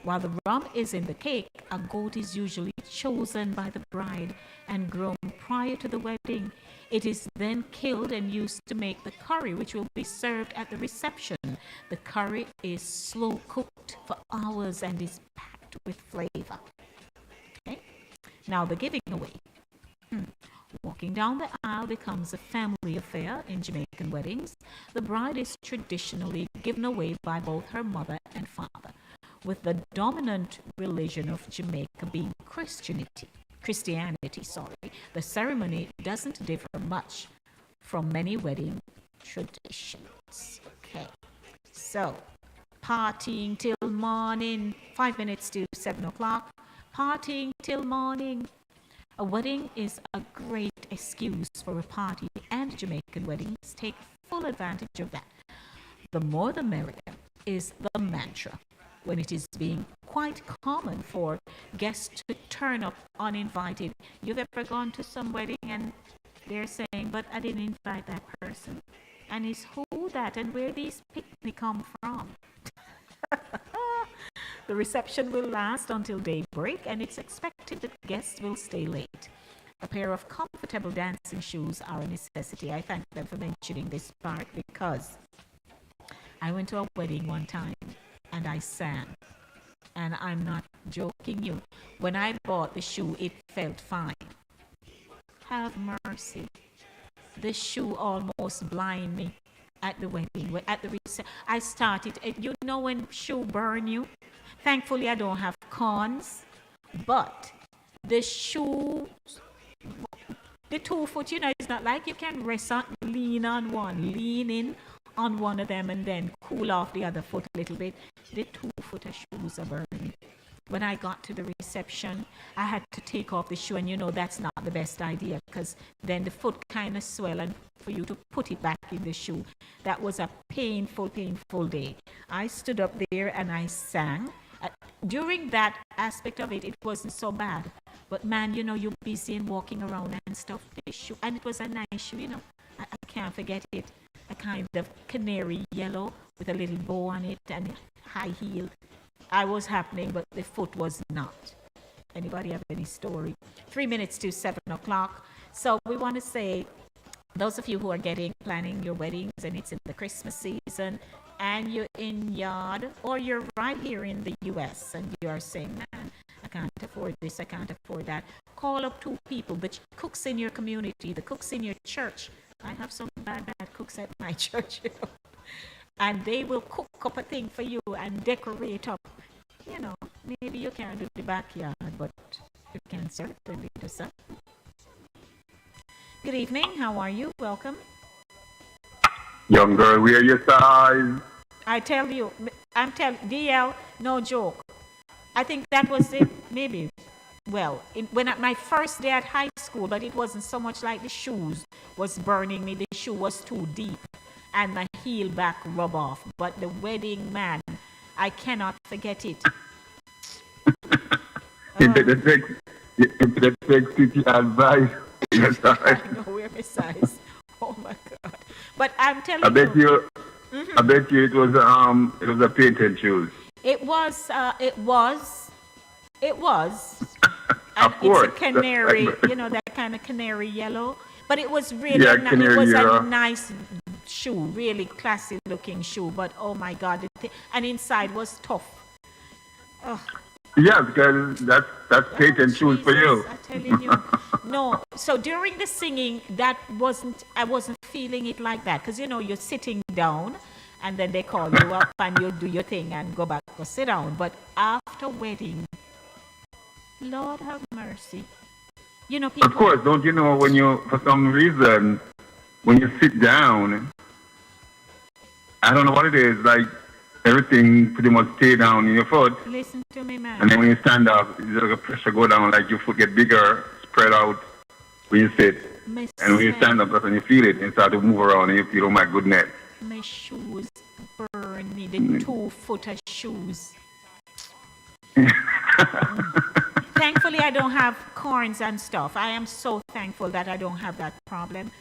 While the rum is in the cake, a goat is usually chosen by the bride and groom prior to the wedding. It is then killed and used to make the curry, which will be served at the reception. The curry is slow cooked for hours and is packed with flavor. Okay? Now, the giving away. Walking down the aisle becomes a family affair in Jamaican weddings. The bride is traditionally given away by both her mother and father, with the dominant religion of Jamaica being Christianity. The ceremony doesn't differ much from many wedding traditions. Okay, so partying till morning, 5 minutes to 7 o'clock, partying till morning. A wedding is a great excuse for a party, and Jamaican weddings take full advantage of that. The more the merrier is the mantra, when it is being quite common for guests to turn up uninvited. You've ever gone to some wedding and they're saying, but I didn't invite that person. And it's who that and where these picnic come from? The reception will last until daybreak and it's expected that guests will stay late. A pair of comfortable dancing shoes are a necessity. I thank them for mentioning this part because I went to a wedding one time and I sang. And I'm not joking you. When I bought the shoe, it felt fine. Have mercy. The shoe almost blinded me at the wedding. At the I started, you know when shoe burn you? Thankfully, I don't have corns. But the shoe, the 2 foot, you know, it's not like you can rest on, lean in on one of them and then cool off the other foot a little bit. The 2-footer shoes are burning. When I got to the reception, I had to take off the shoe, and you know that's not the best idea because then the foot kind of swell, and for you to put it back in the shoe, that was a painful day. I stood up there and I sang. During that aspect of it, it wasn't so bad. But man, you know, you're busy and walking around and stuff. The shoe, and it was a nice shoe, you know. I can't forget it. A kind of canary yellow with a little bow on it and high heel. I was happening, but the foot was not. Anybody have any story? 3 minutes to 7 o'clock. So we want to say, those of you who are planning your weddings and it's in the Christmas season and you're in yard or you're right here in the U.S. and you are saying, man, I can't afford this, I can't afford that. Call up 2 people, the cooks in your community, the cooks in your church. I have some bad cooks at my church, you know. And they will cook up a thing for you and decorate up. You know, maybe you can't do the backyard, but you can certainly do something. Good evening, how are you? Welcome. Young girl, wear your size. I tell you, I'm telling DL, no joke. I think that was it, maybe. well, when at my first day at high school, but it wasn't so much like the shoes was burning me. The shoe was too deep and my heel back rub off. But the wedding man, I cannot forget it. The sexy advice. Yes, I know where my size. Oh my God! But I'm telling I bet you. Mhm. I bet you it was a patent shoes. It was. And Of course. it's a canary, that kind of canary yellow. But it was really, Yeah, canary it was yellow. a nice shoe, really classy looking shoe. But oh my God, and inside was tough. Oh. Yeah, because that's patent shoes for you. I'm telling you. No, so during the singing, I wasn't feeling it like that. Because, you're sitting down and then they call you up and you do your thing and go back or sit down. But after wedding, Lord have mercy. People. Of course, don't you know when for some reason, when you sit down, I don't know what it is, like everything pretty much stay down in your foot. Listen to me, man. And then when you stand up, the pressure go down, like your foot get bigger, spread out when you sit. And when you stand up, that's when you feel it and start to move around and you feel, oh my goodness. My shoes burn me, the 2-footer shoes. Thankfully, I don't have corns and stuff. I am so thankful that I don't have that problem.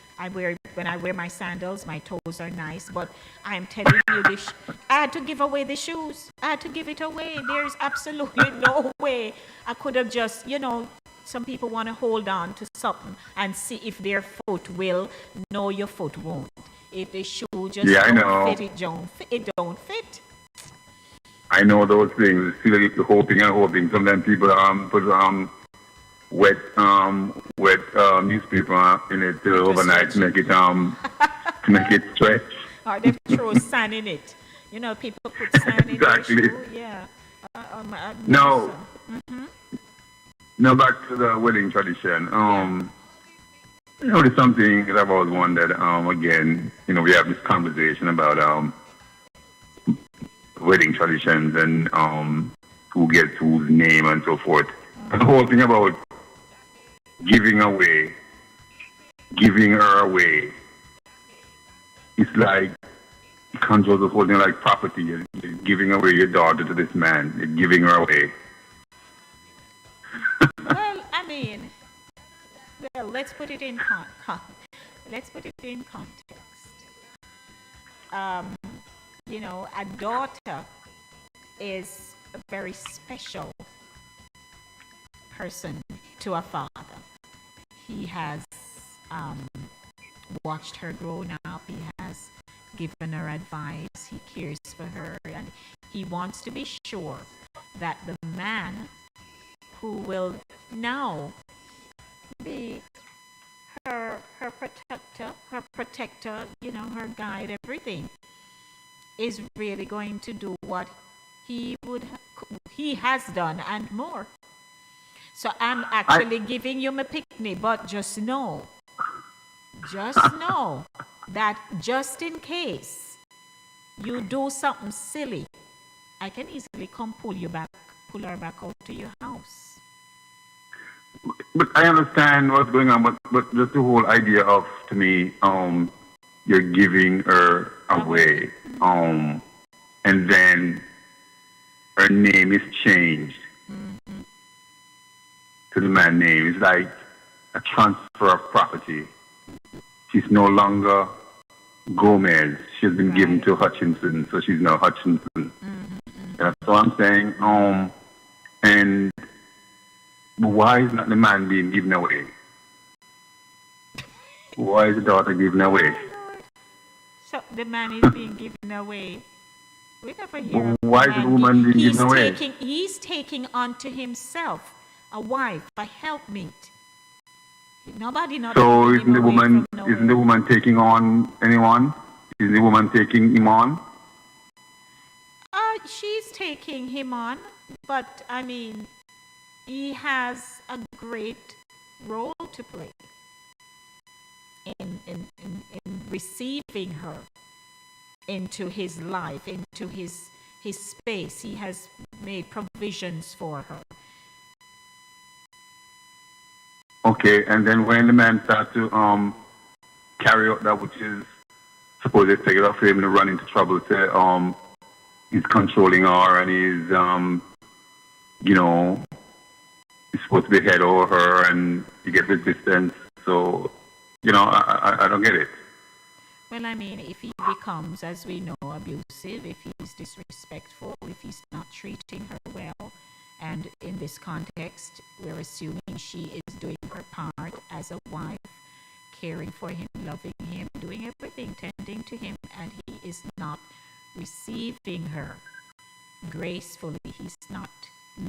When I wear my sandals, my toes are nice, but I'm telling you, I had to give away the shoes. I had to give it away. There's absolutely no way I could have just, some people want to hold on to something and see if their foot will. No, your foot won't. If the shoe just don't fit, it don't fit. I know those things. Still you're hoping and hoping. Sometimes people put wet newspaper in it overnight to make it stretch. Or they throw sand in it. People put sand in their shoe. Yeah. Now, now back to the wedding tradition. There's something that I've always wondered. Again, we have this conversation about wedding traditions and who gets whose name and so forth. And the whole thing about giving her away, it's like it controls the whole thing like property. You're giving away your daughter to this man. You're giving her away. Well, let's put it in context. A daughter is a very special person to a father. He has watched her grow up. He has given her advice. He cares for her, and he wants to be sure that the man who will now be her protector, her guide, everything, is really going to do what he has done and more. So I'm actually giving you my picnic, but just know that just in case you do something silly, I can easily pull her back out to your house. But I understand what's going on, but just the whole idea of, to me, you're giving her away, and then her name is changed to the man's name. It's like a transfer of property. She's no longer Gomez. She's been given to Hutchinson, so she's now Hutchinson. That's what I'm saying. And why is not the man being given away? Why is the daughter given away? So the man is being given away. We never hear. Why is the woman being given away? He's taking onto himself a wife, a helpmeet. Nobody not. So isn't the woman taking on anyone? Is the woman taking him on? She's taking him on, but he has a great role to play in receiving her into his life, into his space. He has made provisions for her. Okay, and then when the man starts to carry out that which is supposed to take it off him and run into trouble, say he's controlling her and he's you know, he's supposed to be head over her and he gets resistance. So, you know, I don't get it. Well, I mean, if he becomes, as we know, abusive, if he's disrespectful, if he's not treating her well, and in this context, we're assuming she is doing her part as a wife, caring for him, loving him, doing everything, tending to him, and he is not receiving her gracefully, he's not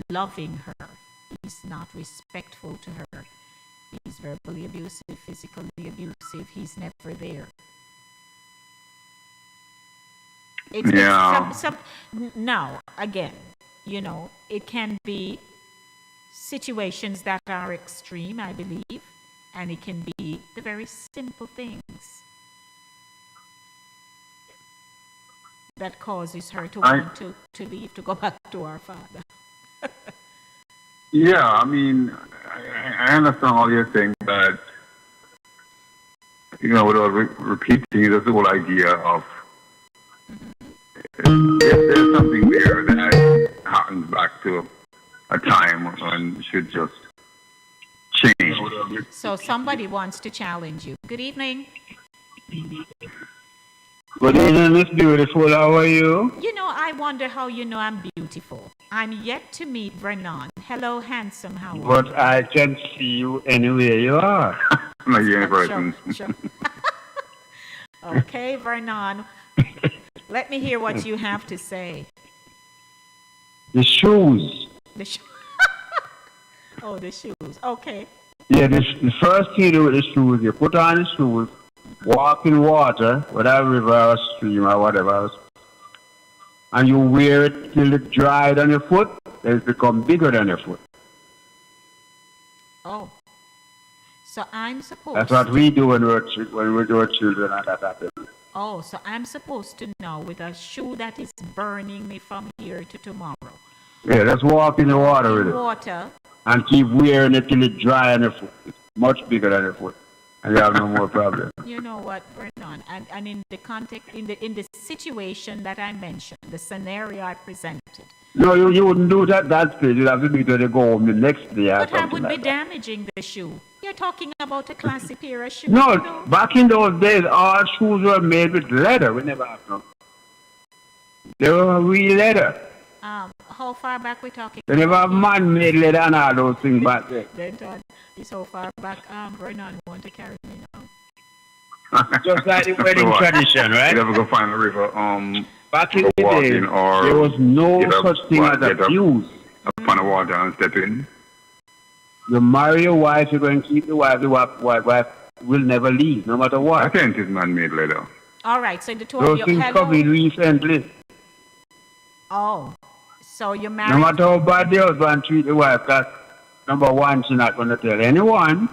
loving her, he's not respectful to her, he's verbally abusive, physically abusive, he's never there. Now, again, you know, it can be situations that are extreme, I believe, and it can be the very simple things that causes her to want to leave, to go back to our father. Yeah, I mean, I understand all you're saying, but, you know, without repeating, that's the whole idea of if there's something there that happens back to a time when it should just change. So somebody wants to challenge you. Good evening. Good evening, Miss Beautiful. How are you? You know, I wonder how you know I'm beautiful. I'm yet to meet Vernon. Hello, handsome. How are you? But I can see you anywhere you are. I'm a young person. Sure. Okay, Vernon. Let me hear what you have to say. The shoes. The oh, the shoes. Okay. Yeah, the first thing you do with the shoes, you put on the shoes, walk in water, whatever river or stream or whatever, and you wear it till it dried on your foot, then it becomes bigger than your foot. Oh. So I'm supposed That's what we do when we do our children and that happens. Oh, so I'm supposed to know with a shoe that is burning me from here to tomorrow. Yeah, just walk in the water with it. Water. And keep wearing it till it dry on your foot. It's much bigger than your foot. And you have no more problem. You know what, Vernon? And in the context, in the situation that I mentioned, the scenario I presented. No, you wouldn't do that stage. You'd have to do it when you go home the next day or But I something would be like that. damaging the shoe. You're talking about a classy pair of shoes. No, you know? back in those days, all shoes were made with leather. We never have no. They were real leather. How far back we talking? They never have man-made leather and all those things back there. Denton, it's so far back. Vernon want to carry me now. Just like the wedding tradition, right? You ever go find a river, back in the walk day, in or there was no get up, such thing as get up abuse. upon the water and step in. You marry your wife, you're going to keep the wife will never leave, no matter what. I think it's man-made leather. All right, so the two Those of you, things hello. come in recently. Oh, so you're No married. matter how bad the husband treat the wife, that's number one, she's not going to tell anyone.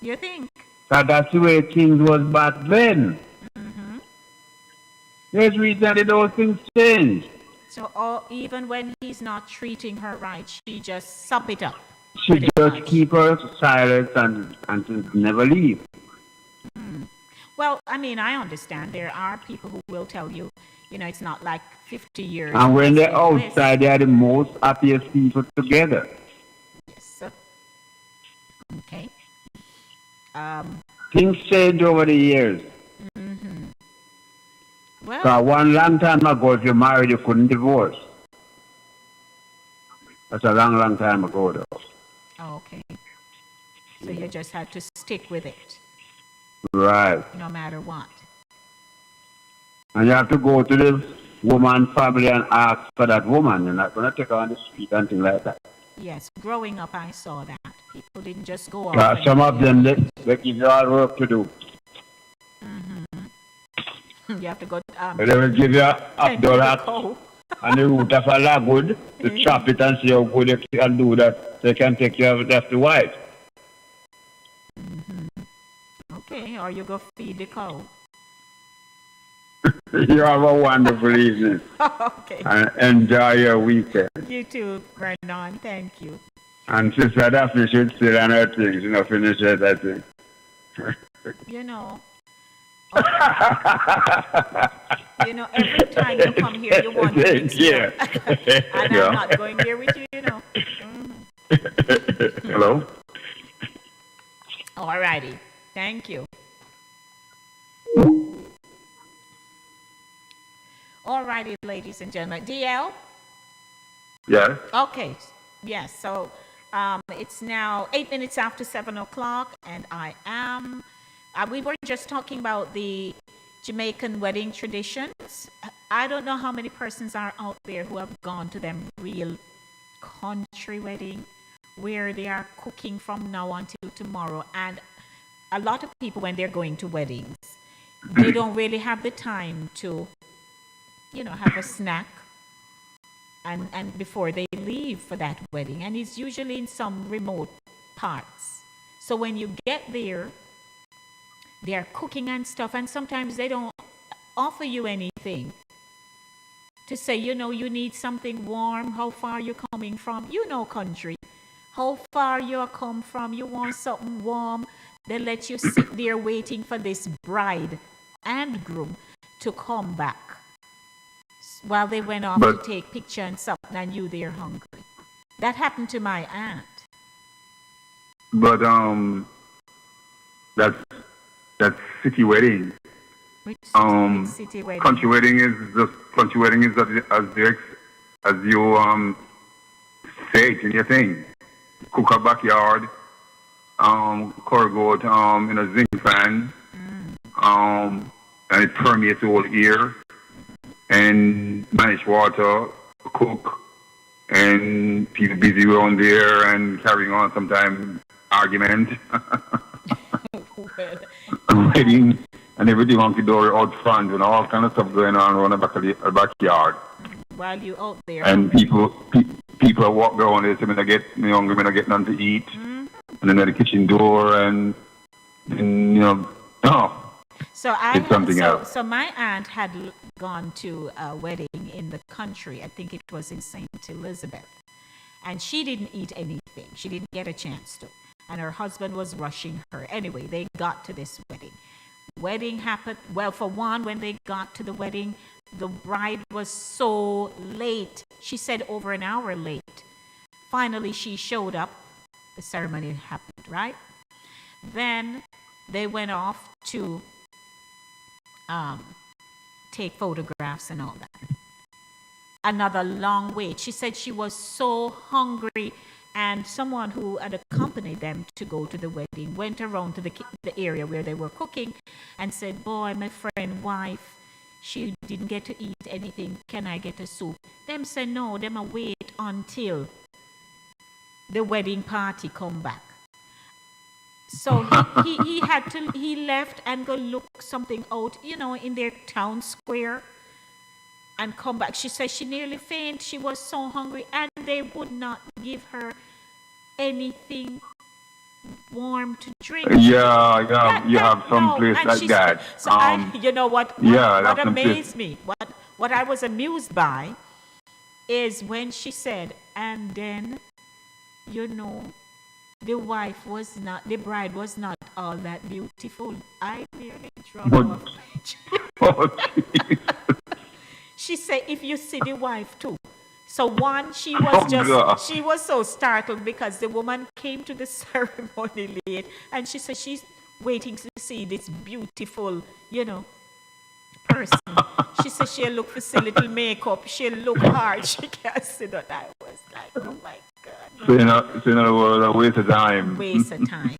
You think? That's the way things was back then. Mm-hmm. There's recently those things change. So even when he's not treating her right, she just sub it up. She just keep her silent and never leave. Well, I mean, I understand. There are people who will tell you, you know, it's not like 50 years. And when they're it's this. outside, they are the most happiest people together. Yes. Okay. Things change over the years. Mm-hmm. Well, Because one long time ago, if you married, you couldn't divorce. That's a long, long time ago, though. okay. So you just had to stick with it, Right. no matter what. And you have to go to the woman's family and ask for that woman. You're not going to take her on the street and things like that. Yes, growing up, I saw that. People didn't just go off. Because and- some of them, they give you all work to do. You have to go. They will give you a tend to $1 the cow. and the root of a lagwood to chop it and see how good you can do that. They can take care of the wife. Okay, or you go feed the cow. You have a wonderful evening. Okay. And enjoy your weekend. You too, Vernon. Thank you. And Sister Daphne should still on her things, you know, finish it, I think. You know. You know, every time you come here, you want to mix it up. And I'm not going there with you, you know. Hello? All righty. Thank you. All righty, ladies and gentlemen. DL? Yes. Okay. Yes. So it's now 8 minutes after 7 o'clock, and I am. We were just talking about the Jamaican wedding traditions. I don't know how many persons are out there who have gone to them real country wedding where they are cooking from now until tomorrow. And a lot of people, when they're going to weddings, they don't really have the time to, you know, have a snack and before they leave for that wedding. And it's usually in some remote parts. So when you get there, they are cooking and stuff, and sometimes they don't offer you anything to say, you know, you need something warm. How far you coming from? You know, country. How far you come from? You want something warm? They let you sit there waiting for this bride and groom to come back while they went off to take picture and something, and you there hungry. That happened to my aunt. But that's city wedding. Which city wedding? Country wedding is as you say it in your thing. Cook a backyard, corrugated in a zinc fan, and it permeates the whole ear, and manage water, cook, and people busy around there and carrying on sometimes argument. Wedding and everything on the door out front and all kind of stuff going on around the backyard. While you out there. And people walk around there, so when I get hungry, when I get nothing to eat. And then at the kitchen door and you know, it's something else. So my aunt had gone to a wedding in the country. I think it was in St. Elizabeth. And she didn't eat anything. She didn't get a chance to. And her husband was rushing her. Anyway, they got to this wedding. Wedding happened. Well, for one, when they got to the wedding, the bride was so late. She said over an hour late. Finally, she showed up. The ceremony happened, right? Then they went off to take photographs and all that. Another long wait. She said she was so hungry, and someone who had accompanied them to go to the wedding went around to the area where they were cooking and said, boy, my friend wife, she didn't get to eat anything. Can I get a soup? Them said no, them a wait until the wedding party come back. So he left and go look something out, you know, in their town square and come back. She said she nearly fainted. She was so hungry, and they would not give her anything warm to drink. Yeah, you have some place like that. So you know what amazed me, what I was amused by is when she said, and then, you know, the bride was not all that beautiful. I nearly dropped off. She said, if you see the wife too. So one, she was so startled because the woman came to the ceremony late, and she said she's waiting to see this beautiful, you know, person. She said she'll look for some little makeup. She'll look hard. She can't sit down. I was like, oh my God. So in other words, a waste of time. Waste of time.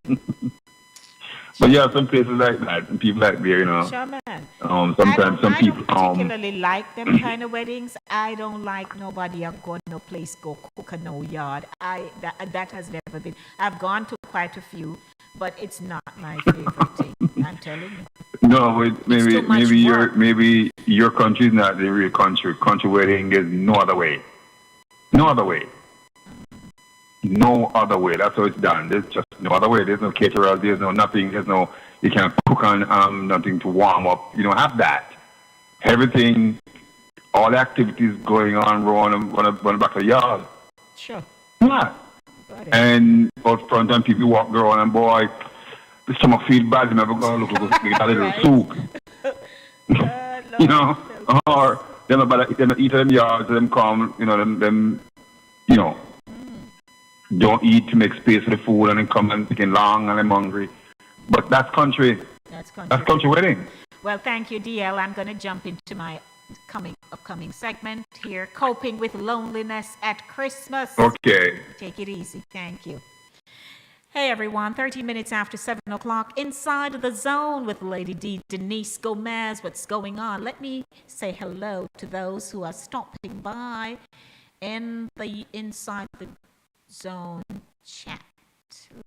But yeah, some places like that, and people like there, you know. Sure, man. Sometimes some people. I don't particularly like them kind of weddings. I don't like nobody go no place go cook in no yard. That has never been. I've gone to quite a few, but it's not my favorite thing. I'm telling you. No, maybe your country is not the real country. Country wedding is no other way. No other way. No other way. That's how it's done. There's just no other way. There's no caterer. There's no nothing. There's no. You can't cook on nothing to warm up. You don't have that. Everything, all the activities going on around the back of the yard. Sure. Yeah. And out front and people walk around and boy, the stomach feel bad, you never go look get a little soup. You know, or them eat them yards, them come, you know, them you know, don't eat to make space for the food and then come and taking long and I'm hungry. But that's country. That's country wedding. Well, thank you, DL. I'm going to jump into my upcoming segment here, coping with loneliness at Christmas. Okay. Take it easy. Thank you. Hey, everyone. 13 minutes after 7 o'clock, Inside the Zone with Lady D, Denise Gomez. What's going on? Let me say hello to those who are stopping by in the Inside the Zone chat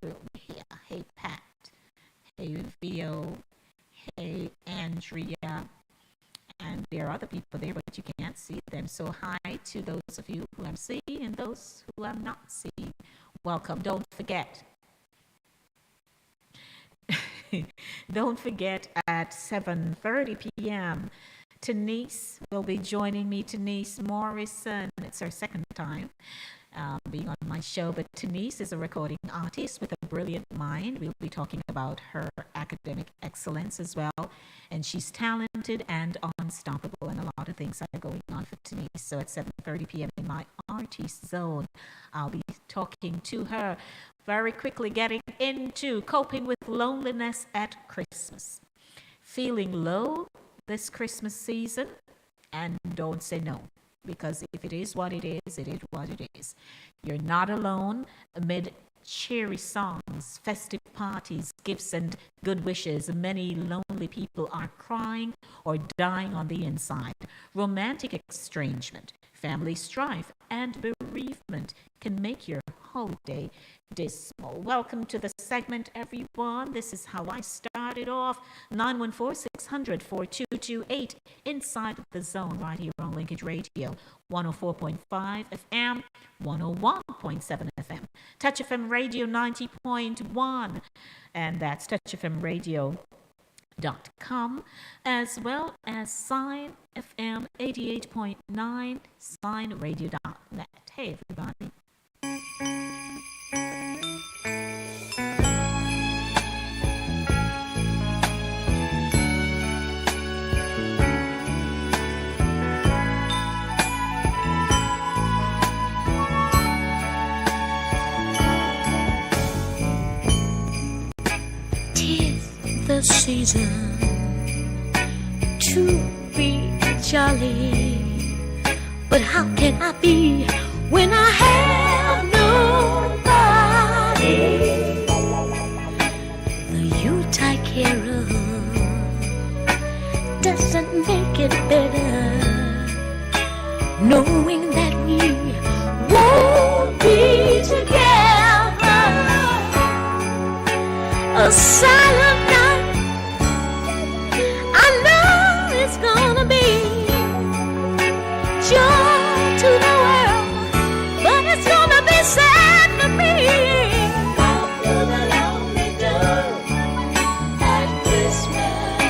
room here. Hey, Pat. Hey, Vio. Hey, Andrea. And there are other people there, but you can't see them. So hi to those of you who I'm seeing and those who I'm not seeing. Welcome. Don't forget at 7:30 p.m. Denise will be joining me. Denise Morrison. It's her second time being on my show, but Denise is a recording artist with a brilliant mind. We'll be talking about her academic excellence as well, and she's talented and unstoppable, and a lot of things are going on for Denise. So at 7:30 p.m. in my artist zone, I'll be talking to her. Very quickly getting into coping with loneliness at Christmas. Feeling low this Christmas season? And don't say no. Because if it is what it is, it is what it is. You're not alone amid cheery songs, festive parties, gifts, and good wishes. Many lonely people are crying or dying on the inside. Romantic estrangement, family strife, and bereavement can make your holiday dismal. Welcome to the segment, everyone. This is how I started off. 914-600-4228 Inside the Zone right here on Linkage Radio. 104.5 FM, 101.7 FM. Touch FM Radio 90.1. And that's touchfmradio.com, as well as Sign FM 88.9, signradio.net. Hey, everybody. The season to be jolly, but how can I be when I have nobody? The Yuletide carol doesn't make it better, knowing that we won't be together. A silent night, it's gonna be joy to the world, but it's gonna be sad for me. What do the lonely do at Christmas?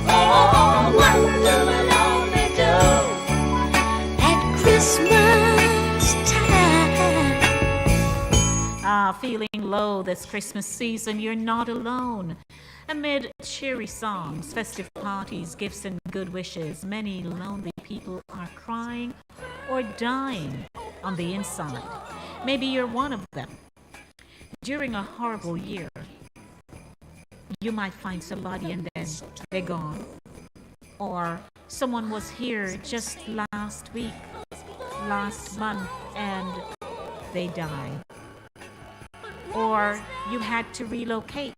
Oh, what do the lonely do at Christmas time? Feeling low this Christmas season? You're not alone. Amid cheery songs, festive parties, gifts, and good wishes, many lonely people are crying or dying on the inside. Maybe you're one of them. During a horrible year, you might find somebody and then they're gone. Or someone was here just last week, last month, and they died. Or you had to relocate.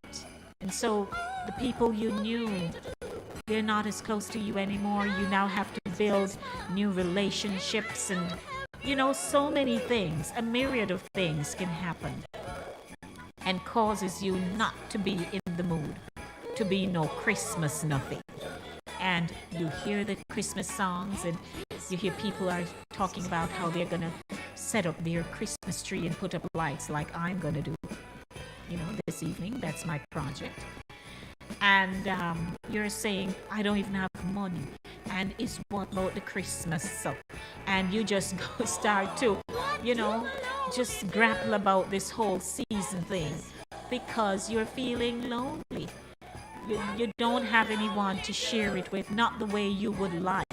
And so the people you knew, they're not as close to you anymore. You now have to build new relationships and, so many things. A myriad of things can happen and causes you not to be in the mood, to be no Christmas nothing. And you hear the Christmas songs and you hear people are talking about how they're going to set up their Christmas tree and put up lights like I'm going to do. This evening. That's my project. And you're saying, I don't even have money. And it's what about the Christmas? So, and you just go start to, just grapple about this whole season thing because you're feeling lonely. You don't have anyone to share it with, not the way you would like.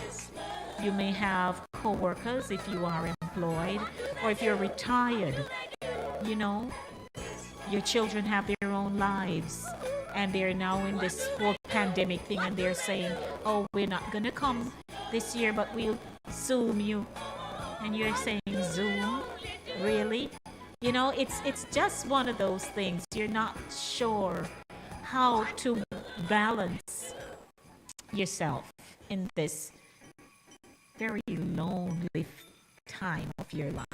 You may have co-workers if you are employed, or if you're retired. You know, your children have their own lives, and they're now in this whole pandemic thing, and they're saying, oh, we're not going to come this year, but we'll Zoom you. And you're saying, Zoom? Really? You know, it's just one of those things. You're not sure how to balance yourself in this very lonely time of your life.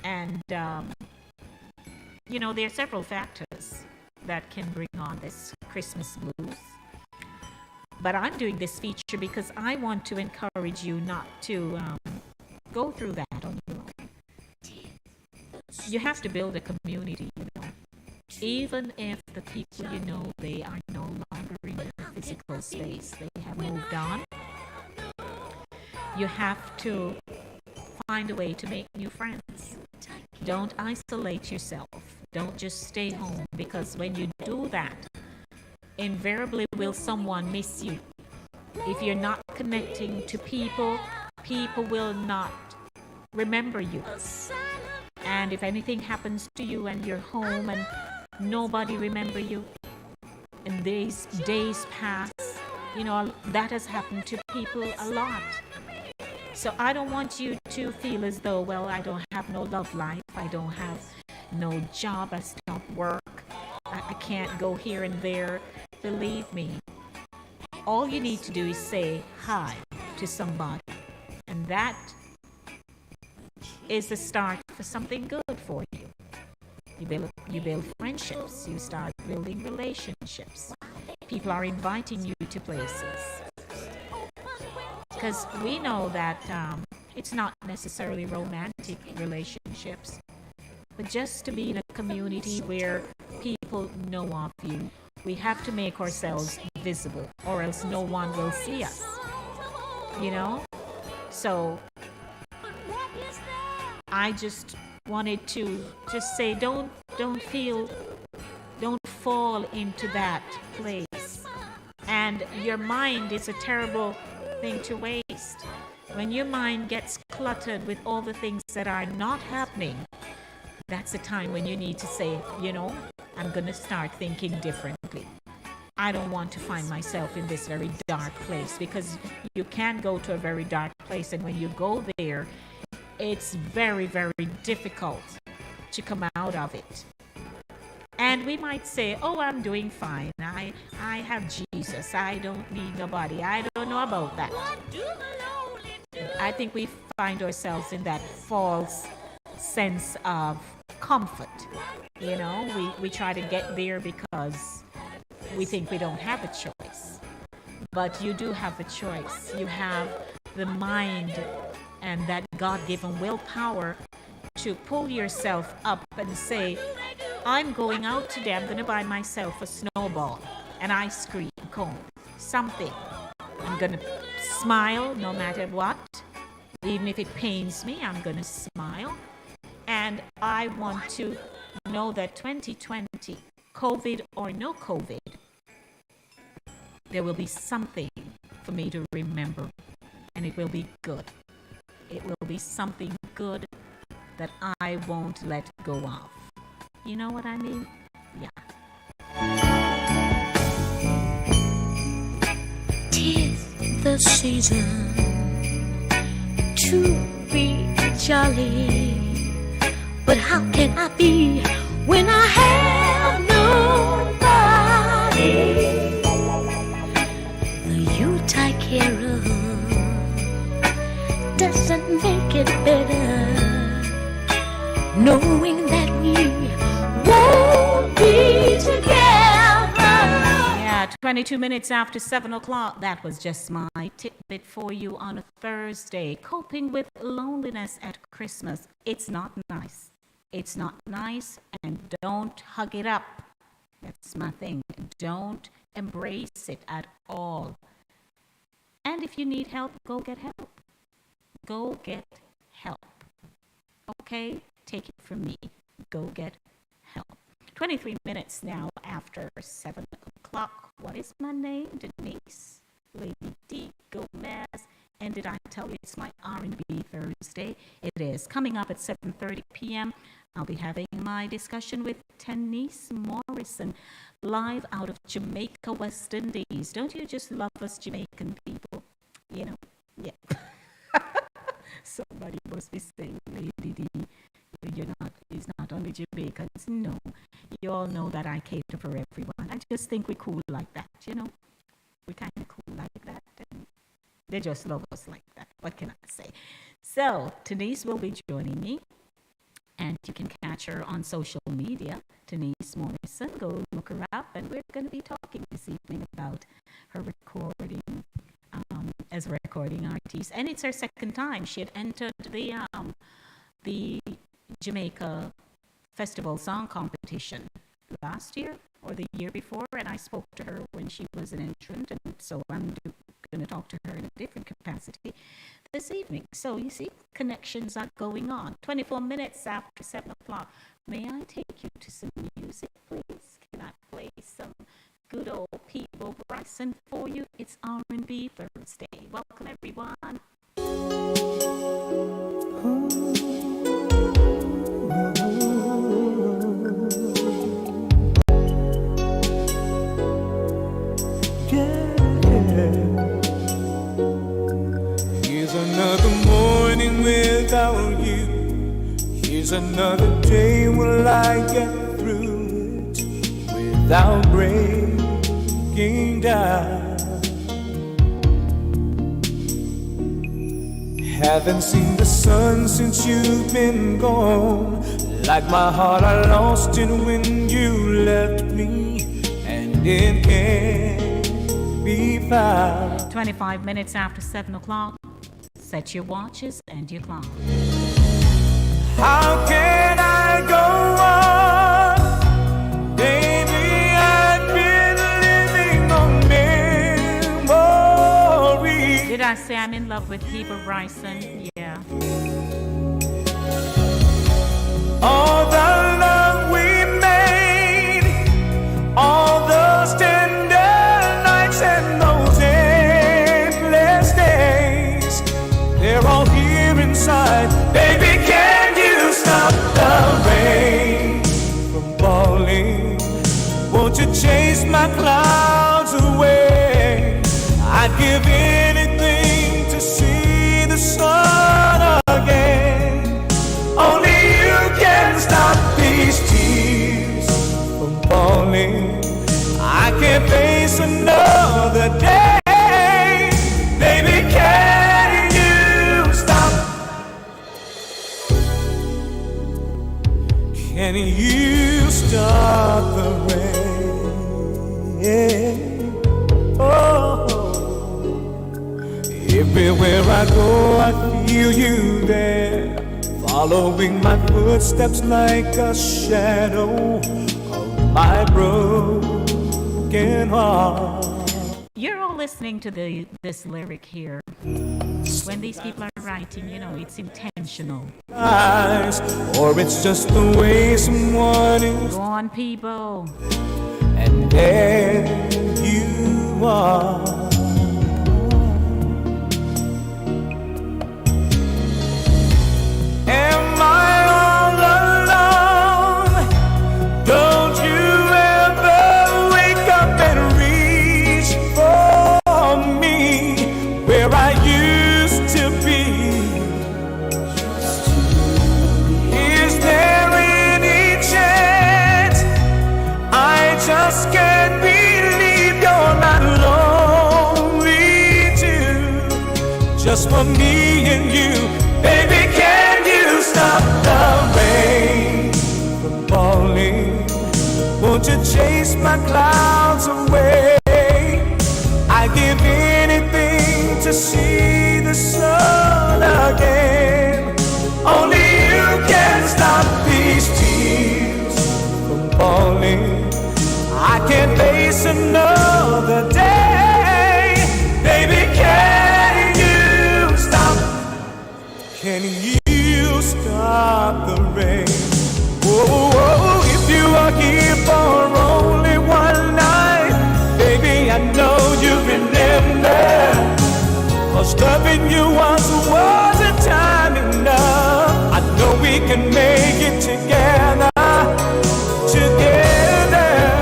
And, you know, there are several factors that can bring on this Christmas blues. But I'm doing this feature because I want to encourage you not to go through that on your own. You have to build a community, you know. Even if the people you know, they are no longer in your physical space, they have moved on, you have to find a way to make new friends. Don't isolate yourself. Don't just stay home, because when you do that, invariably will someone miss you. If you're not connecting to people, people will not remember you. And if anything happens to you and you're home and nobody remember you, and these days pass, you know, that has happened to people a lot. So I don't want you to feel as though, well, I don't have no love life, I don't have no job, I stop work, I can't go here and there. Believe me, all you need to do is say hi to somebody, and that is the start for something good for you. You build friendships, you start building relationships. People are inviting you to places. Because we know that it's not necessarily romantic relationships, but just to be in a community where people know of you. We have to make ourselves visible, or else no one will see us, you know? So I just wanted to just say, don't fall into that place. And your mind is a terrible thing to waste. When your mind gets cluttered with all the things that are not happening, that's the time when you need to say, you know, I'm going to start thinking differently. I don't want to find myself in this very dark place, because you can go to a very dark place, and when you go there, it's very, very difficult to come out of it. And we might say, oh, I'm doing fine. I have Jesus. I don't need nobody. I don't know about that. I think we find ourselves in that false sense of comfort. You know, we try to get there because we think we don't have a choice. But you do have a choice. You have the mind and that God-given willpower to pull yourself up and say, I'm going out today, I'm going to buy myself a snowball, an ice cream cone, something. I'm going to smile no matter what. Even if it pains me, I'm going to smile. And I want to know that 2020, COVID or no COVID, there will be something for me to remember, and it will be good. It will be something good that I won't let go of. You know what I mean? Yeah. 'Tis the season to be jolly, but how can I be when I have nobody? The Yuletide carol doesn't make it better, knowing that we won't be together. Yeah, 22 minutes after 7 o'clock. That was just my tidbit for you on a Thursday. Coping with loneliness at Christmas. It's not nice. It's not nice, and don't hug it up. That's my thing. Don't embrace it at all. And if you need help, go get help. Go get help. Okay? Take it from me. Go get help. 23 minutes now after 7 o'clock. What is my name? Denise Lady D Gomez. And did I tell you it's my R&B Thursday? It is. Coming up at 7:30 p.m., I'll be having my discussion with Tenise Morrison, live out of Jamaica, West Indies. Don't you just love us Jamaican people? You know, yeah. Somebody must be saying, Lady D, it's not only Jamaicans. No, you all know that I cater for everyone. I just think we're cool like that, you know. We're kind of cool like that. And they just love us like that. What can I say? So, Denise will be joining me. And you can catch her on social media, Tenise Morrison. Go look her up. And we're going to be talking this evening about her recording as a recording artist. And it's her second time. She had entered the Jamaica Festival Song Competition last year or the year before. And I spoke to her when she was an entrant. And so I'm going to talk to her in a different capacity this evening. So you see, connections are going on. 24 minutes after 7 o'clock. May I take you to some music, please? Can I play some good old Peebo Bryson for you? It's R&B Thursday. Welcome, everyone. Here's another morning without you. Here's another day will I get through it without breaking down. Haven't seen the sun since you've been gone. Like my heart I lost it when you left me, and it can't be found. 25 minutes after 7 o'clock. Set your watches and your clock. How can I go on? Baby, I've been living on memory. Did I say I'm in love with Peebo Bryson? Yeah. All the love we made, all those tender nights and those endless days, they're all here inside. Baby, can you stop the rain from falling? Won't you chase my clouds away? I'd give anything to see the sun again. Only you can stop these tears from falling. I can't face another day. Baby, can you stop? Can you stop the rain? Oh, everywhere I go, I feel you there, following my footsteps like a shadow of my broken heart. You're all listening to this lyric here. When these people are writing, you know, it's intentional. Eyes, or it's just the way someone is. Go on, Peebo. And there you are. Am I all alone? Don't you ever wake up and reach for me where I used to be? Is there any chance? I just can't believe you're not lonely too. Just for me and you, baby, can you stop the rain from falling? Won't you chase my clouds away? I'd give anything to see the sun again. Only you can stop these tears from falling. I can't face another day. Baby, can you stop? Can you stop you once wasn't time enough. I know we can make it together, together.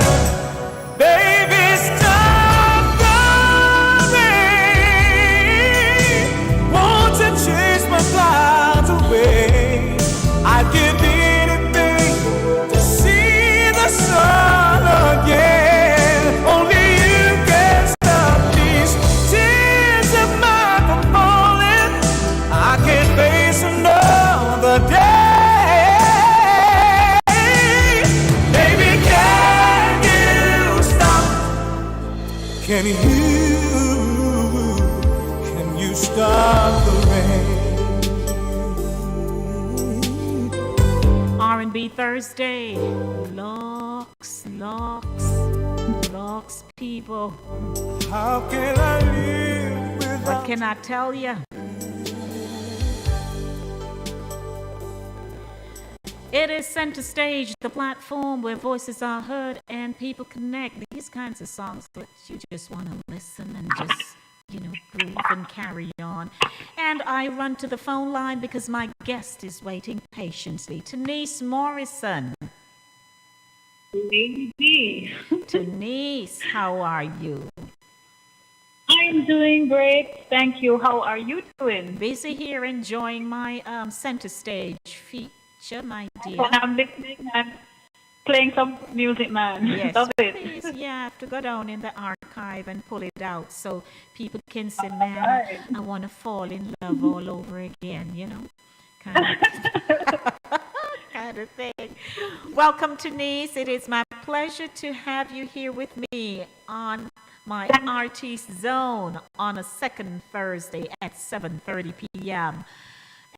Baby, stop running. Won't you chase my clouds away? I'd give anything to see the sun again. Only you can stop these tears of mine from falling. I can't face another day. Baby, can you stop? Can you stop the rain? R&B Thursday. Locks, people. How can I live without? What can I tell you? It is Center Stage, the platform where voices are heard and people connect. These kinds of songs that you just want to listen and just, groove and carry on. And I run to the phone line because my guest is waiting patiently. Tanice Morrison. Lady D. Tanice, how are you? I'm doing great. Thank you. How are you doing? Busy here enjoying my Center Stage feature, my dear. I'm listening and playing some music, man. Yes, Love it. please. Yeah, I have to go down in the archive and pull it out so people can say, man, I want to fall in love all over again, kind of thing. Welcome to Nice. It is my pleasure to have you here with me on my Artist Zone on a second Thursday at 7:30 p.m.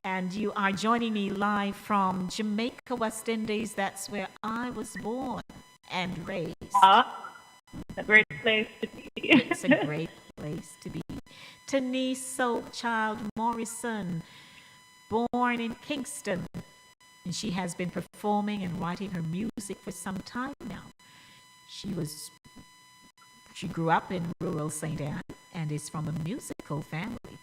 And you are joining me live from Jamaica, West Indies. That's where I was born and raised. A great place to be. It's a great place to be. Tanice Soulchild Morrison, born in Kingston. And she has been performing and writing her music for some time now. She grew up in rural St. Anne and is from a musical family.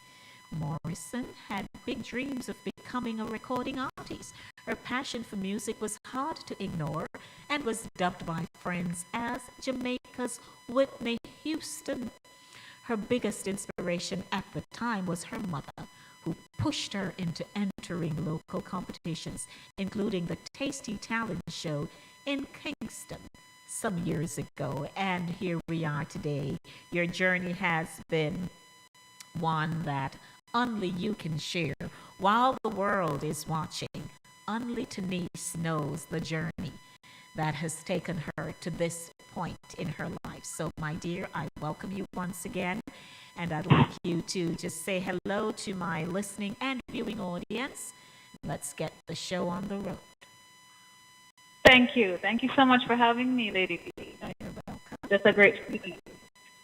Morrison had big dreams of becoming a recording artist. Her passion for music was hard to ignore and was dubbed by friends as Jamaica's Whitney Houston. Her biggest inspiration at the time was her mother, who pushed her into entering local competitions, including the Tasty Talent Show in Kingston some years ago. And here we are today. Your journey has been one that only you can share while the world is watching. Only Tanice knows the journey that has taken her to this point in her life. So, my dear, I welcome you once again. And I'd like you to just say hello to my listening and viewing audience. Let's get the show on the road. Thank you. Thank you so much for having me, Lady B. You're welcome. That's a great feeling.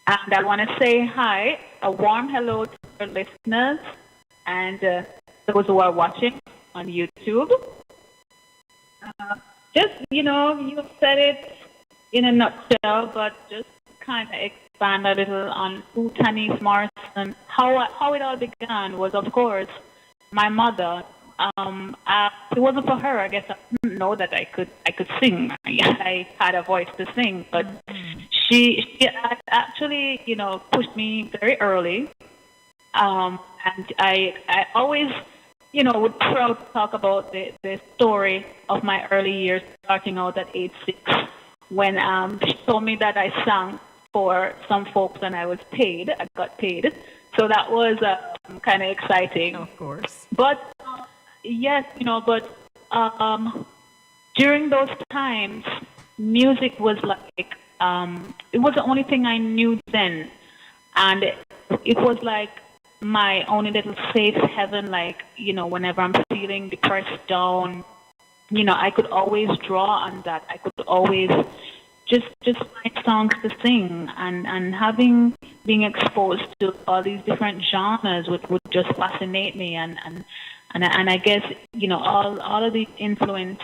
And I want to say hi, a warm hello to our listeners and those who are watching on YouTube. You said it in a nutshell, but just kind of expand a little on who Tanice Morrison, how it all began was, of course, my mother. If it wasn't for her, I guess I didn't know that I could sing. I had a voice to sing, but she actually, pushed me very early. And I always, would proud to talk about the story of my early years, starting out at age 6, when she told me that I sang for some folks and I was paid. I got paid. So that was kind of exciting. Of course. But, yes, during those times, music was like, it was the only thing I knew then. And it was like my only little safe heaven, like, whenever I'm feeling depressed, down, I could always draw on that. I could always just find songs to sing, and being exposed to all these different genres would just fascinate me, and I guess, all of these influence,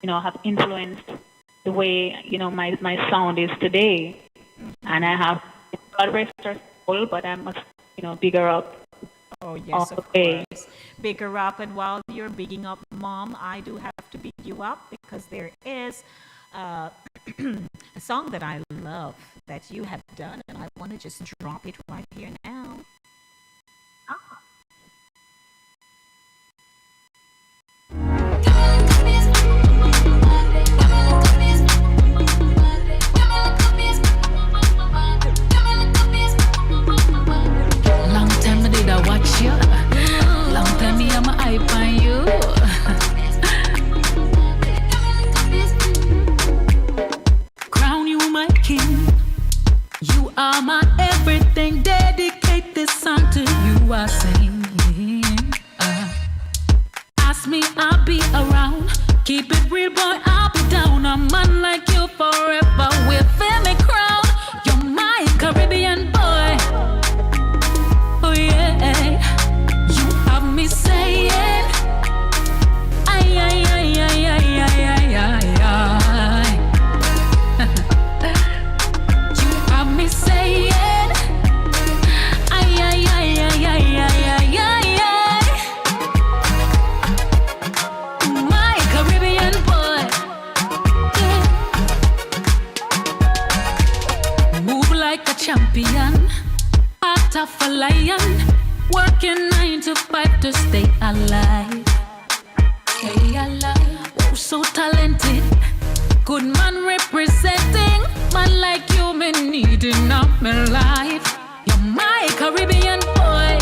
have influenced the way, my sound is today. And I have God rest her soul, but I must, bigger up Oh, yes, of Okay. course. Big her up, and while you're bigging up Mom, I do have to big you up because there is uh, a song that I love that you have done, and I want to just drop it right here now. Long time I did I watch you. Long time me I'm a hype on you. Crown you my king. You are my everything. Dedicate this song to you. I sing. Ask me, I'll be around. Keep it real, boy. I'll be down. A man like you forever within the crown. You're my Caribbean boy. Oh yeah, you have me saying, ay ay ay ay ay ay ay ay ay. You have me saying, ay ay ay ay ay ay ay ay ay. My Caribbean boy, yeah. Move like a champion. Heart of a lion, working 9 to 5 to stay alive. Stay alive. Oh, so talented, good man representing. Man like you, me needing up my life. You're my Caribbean boy.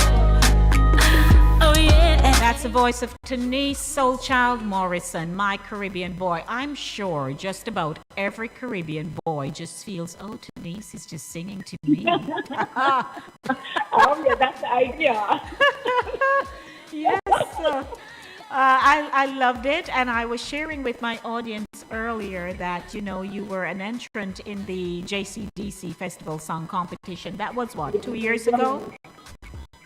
Oh yeah. That's the voice of Tanice Soulchild Morrison, my Caribbean boy. I'm sure just about every Caribbean boy just feels, oh, Tanice is just singing to me. Oh, yeah, that's the idea. Yes. I loved it, and I was sharing with my audience earlier that, you know, you were an entrant in the JCDC Festival Song Competition. That was what, 2 years ago?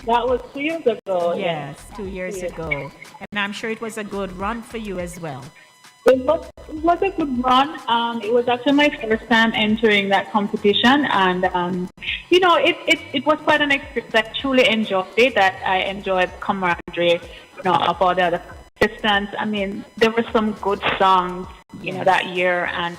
That was 2 years ago. Yes, 2 years ago. And I'm sure it was a good run for you as well. It was a good run. It was actually my first time entering that competition, and you know, it was quite an experience. I truly enjoyed it. That I enjoyed camaraderie, you know, of all the other contestants. I mean, there were some good songs, you know, that year, and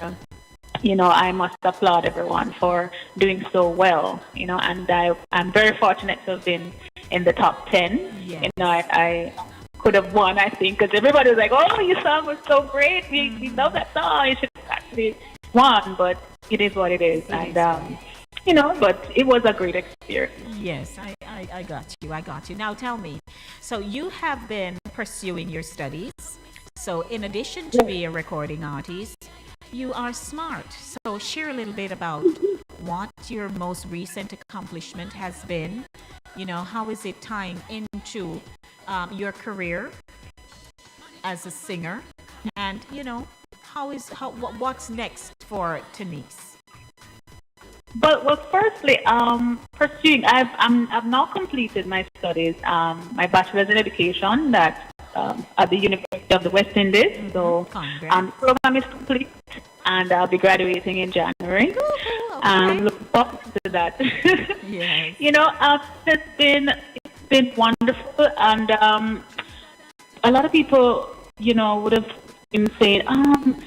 you know, I must applaud everyone for doing so well. You know, and I'm very fortunate to have been in the top 10. Yes. You know, I could have won, I think, because everybody was like, "Oh, your song was so great. We love that song. You should have actually won." But it is what it is, and you know. But it was a great experience. Yes, I got you. I got you. Now tell me, so you have been pursuing your studies. So in addition to being a recording artist, you are smart. So share a little bit about what your most recent accomplishment has been. You know, how is it tying into your career as a singer, and you know, what's next for Tanice? Well, firstly, pursuing. I've now completed my studies. My bachelor's in education that at the University of the West Indies. Mm-hmm. So the program is complete, and I'll be graduating in January. I'm looking forward to that. Yes. You know, it's been wonderful, and a lot of people, you know, would have been saying,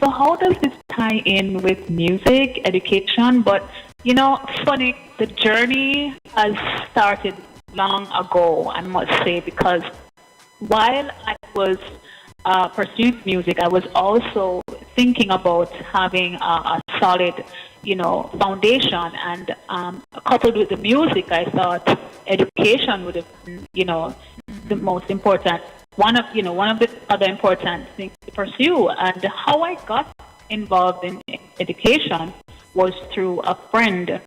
so how does this tie in with music education? But you know, funny, the journey has started long ago, I must say, because while I was pursuing music, I was also thinking about having a solid, you know, foundation, and coupled with the music, I thought education would have been, you know, the most important, one of the other important things to pursue. And how I got involved in education was through a friend.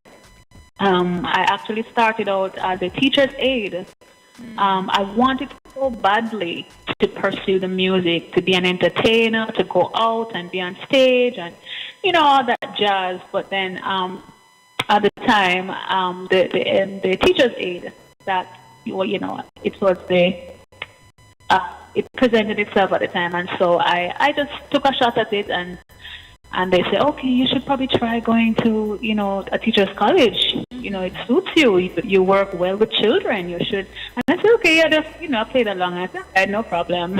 I actually started out as a teacher's aide. I wanted so badly to pursue the music, to be an entertainer, to go out and be on stage, and you know, all that jazz. But then at the time, the teacher's aide, that, well, you know, it was it presented itself at the time, and so I just took a shot at it, and and they say, okay, you should probably try going to, a teacher's college. It suits you. You work well with children. You should. And I said, okay, I just, I played along. I said, okay, no problem.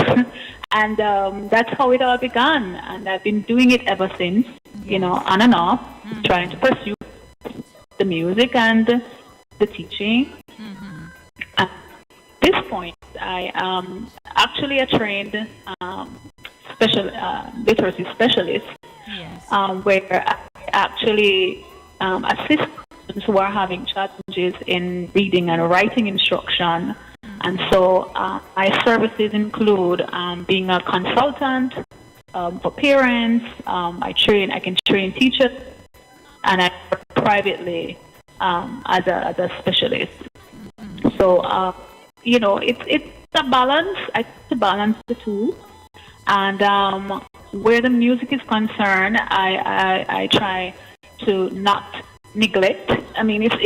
And that's how it all began. And I've been doing it ever since, on and off, trying to pursue the music and the teaching. At this point, I am actually a trained literacy specialist, where I actually assist students who are having challenges in reading and writing instruction. And so my services include being a consultant for parents. I can train teachers, and I work privately as a specialist. So it's a balance. I try to balance the two. And where the music is concerned, I try to not neglect. I mean, it's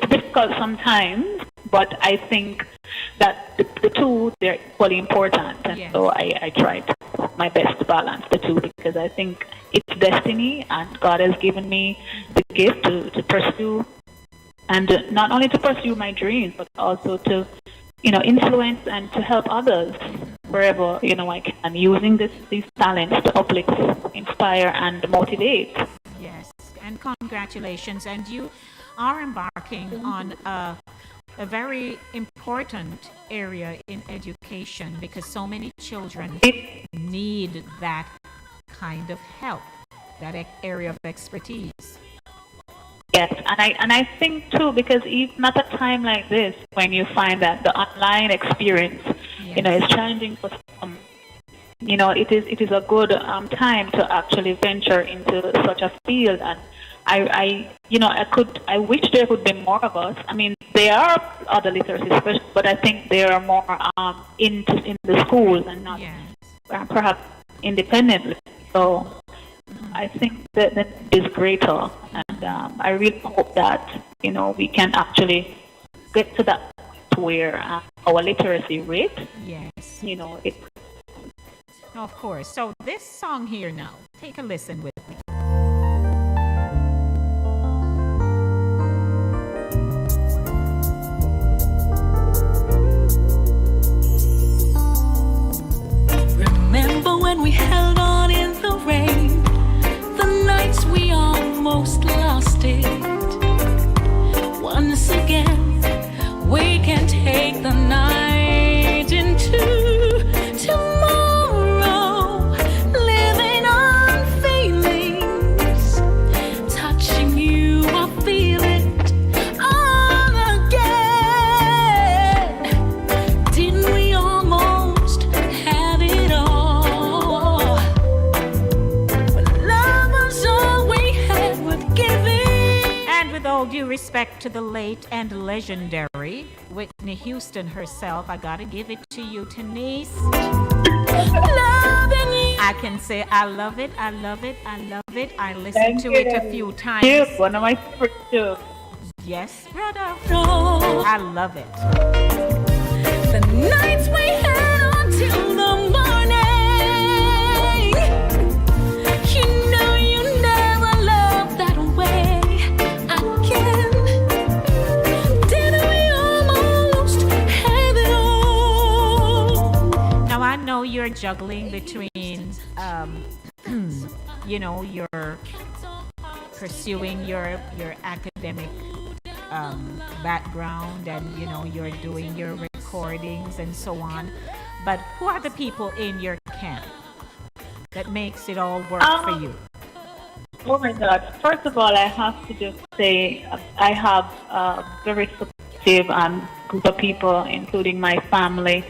difficult sometimes, but I think that the two, they're equally important. And so I try to put my best to balance the two, because I think it's destiny, and God has given me the gift to pursue, and not only to pursue my dreams, but also to influence and to help others wherever I can, using these talents to uplift, inspire, and motivate. Yes, and congratulations. And you are embarking on a very important area in education, because so many children need that kind of help, that area of expertise. Yes, and I think too, because even at a time like this, when you find that the online experience, is challenging for some, it is a good time to actually venture into such a field. And I wish there would be more of us. I mean, there are other literacy specialists, but I think they are more in the schools and not perhaps independently. So I think that is greater, and I really hope that we can actually get to that point where our literacy rate, it. Of course. So this song here now, take a listen with me. Remember when we held on in the rain, the nights we almost lost it. Once again, we can take the night into tomorrow, living on feelings, touching you, I feel it all again. Didn't we almost have it all? And with all due respect to the late and legendary Whitney Houston herself, I gotta give it to you, Denise. I can say I love it, I love it, I love it. I listened to it a few times. It's one of my favorite too. Yes, brother. I love it. The nights we had until the morning. You never loved that way again. Didn't we almost have it all? Now I know you're juggling between, you're pursuing your academic background, and you're doing your recordings and so on. But who are the people in your camp that makes it all work for you? Oh my God! First of all, I have to just say I have a very supportive group of people, including my family,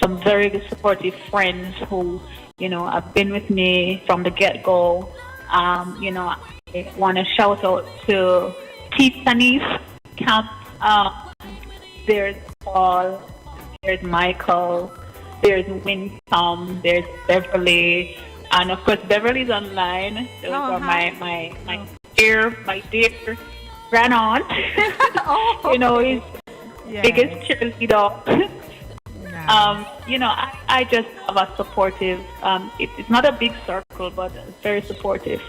some very good supportive friends who have been with me from the get-go. I want to shout out to Tiffany's camp. There's Paul, there's Michael, there's Winsome, there's Beverly, and of course Beverly's online. Those are my dear grand aunt. His biggest cheerleader. I just have a supportive, it's not a big circle, but a very supportive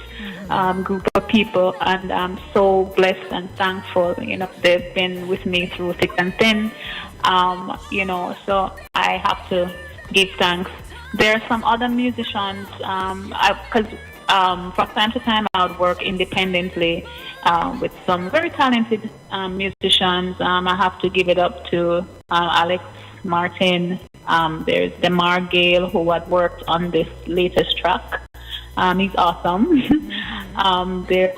group of people, and I'm so blessed and thankful. They've been with me through thick and thin, so I have to give thanks. There are some other musicians, because from time to time I would work independently with some very talented musicians. I have to give it up to Alex Martin. There's Demar Gale, who had worked on this latest track. He's awesome. There's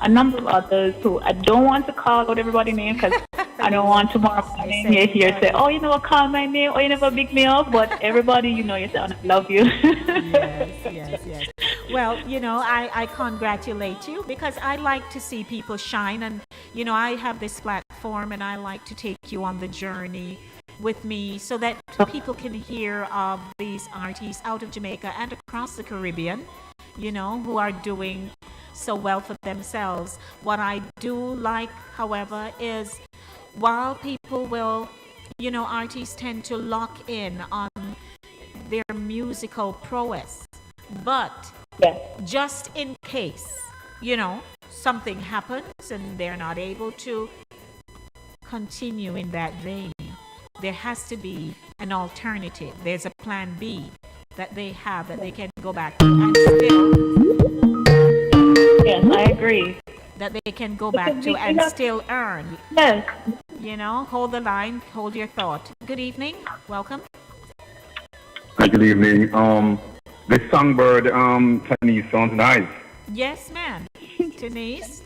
a number of others who I don't want to call out everybody's name because I don't want tomorrow morning here say, oh, you never call my name, or you never pick me up. But everybody, you say, I love you. Yes. Well, I congratulate you because I like to see people shine. And, I have this platform and I like to take you on the journey with me so that people can hear of these artists out of Jamaica and across the Caribbean, who are doing so well for themselves. What I do like, however, is while people will, artists tend to lock in on their musical prowess, but just in case, something happens and they're not able to continue in that vein, there has to be an alternative. There's a plan B that they have that they can go back to and still. Yes, I agree. That they can go back to and still earn. Yes. Hold the line, hold your thought. Good evening, welcome. Good evening. This songbird, Tanise, sounds nice. Yes, ma'am. Denise,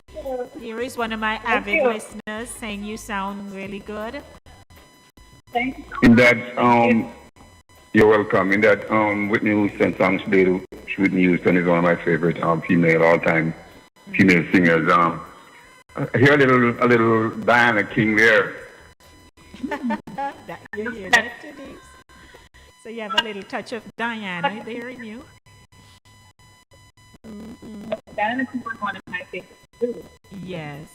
here is one of my avid listeners saying you sound really good. Thank you. In that, you're welcome. In that Whitney Houston song, Whitney Houston is one of my favorite female all-time female singers. I hear a little Diana King there. You hear that, Denise? So you have a little touch of Diana there in you. Diana King was one of my favorites too. Yes.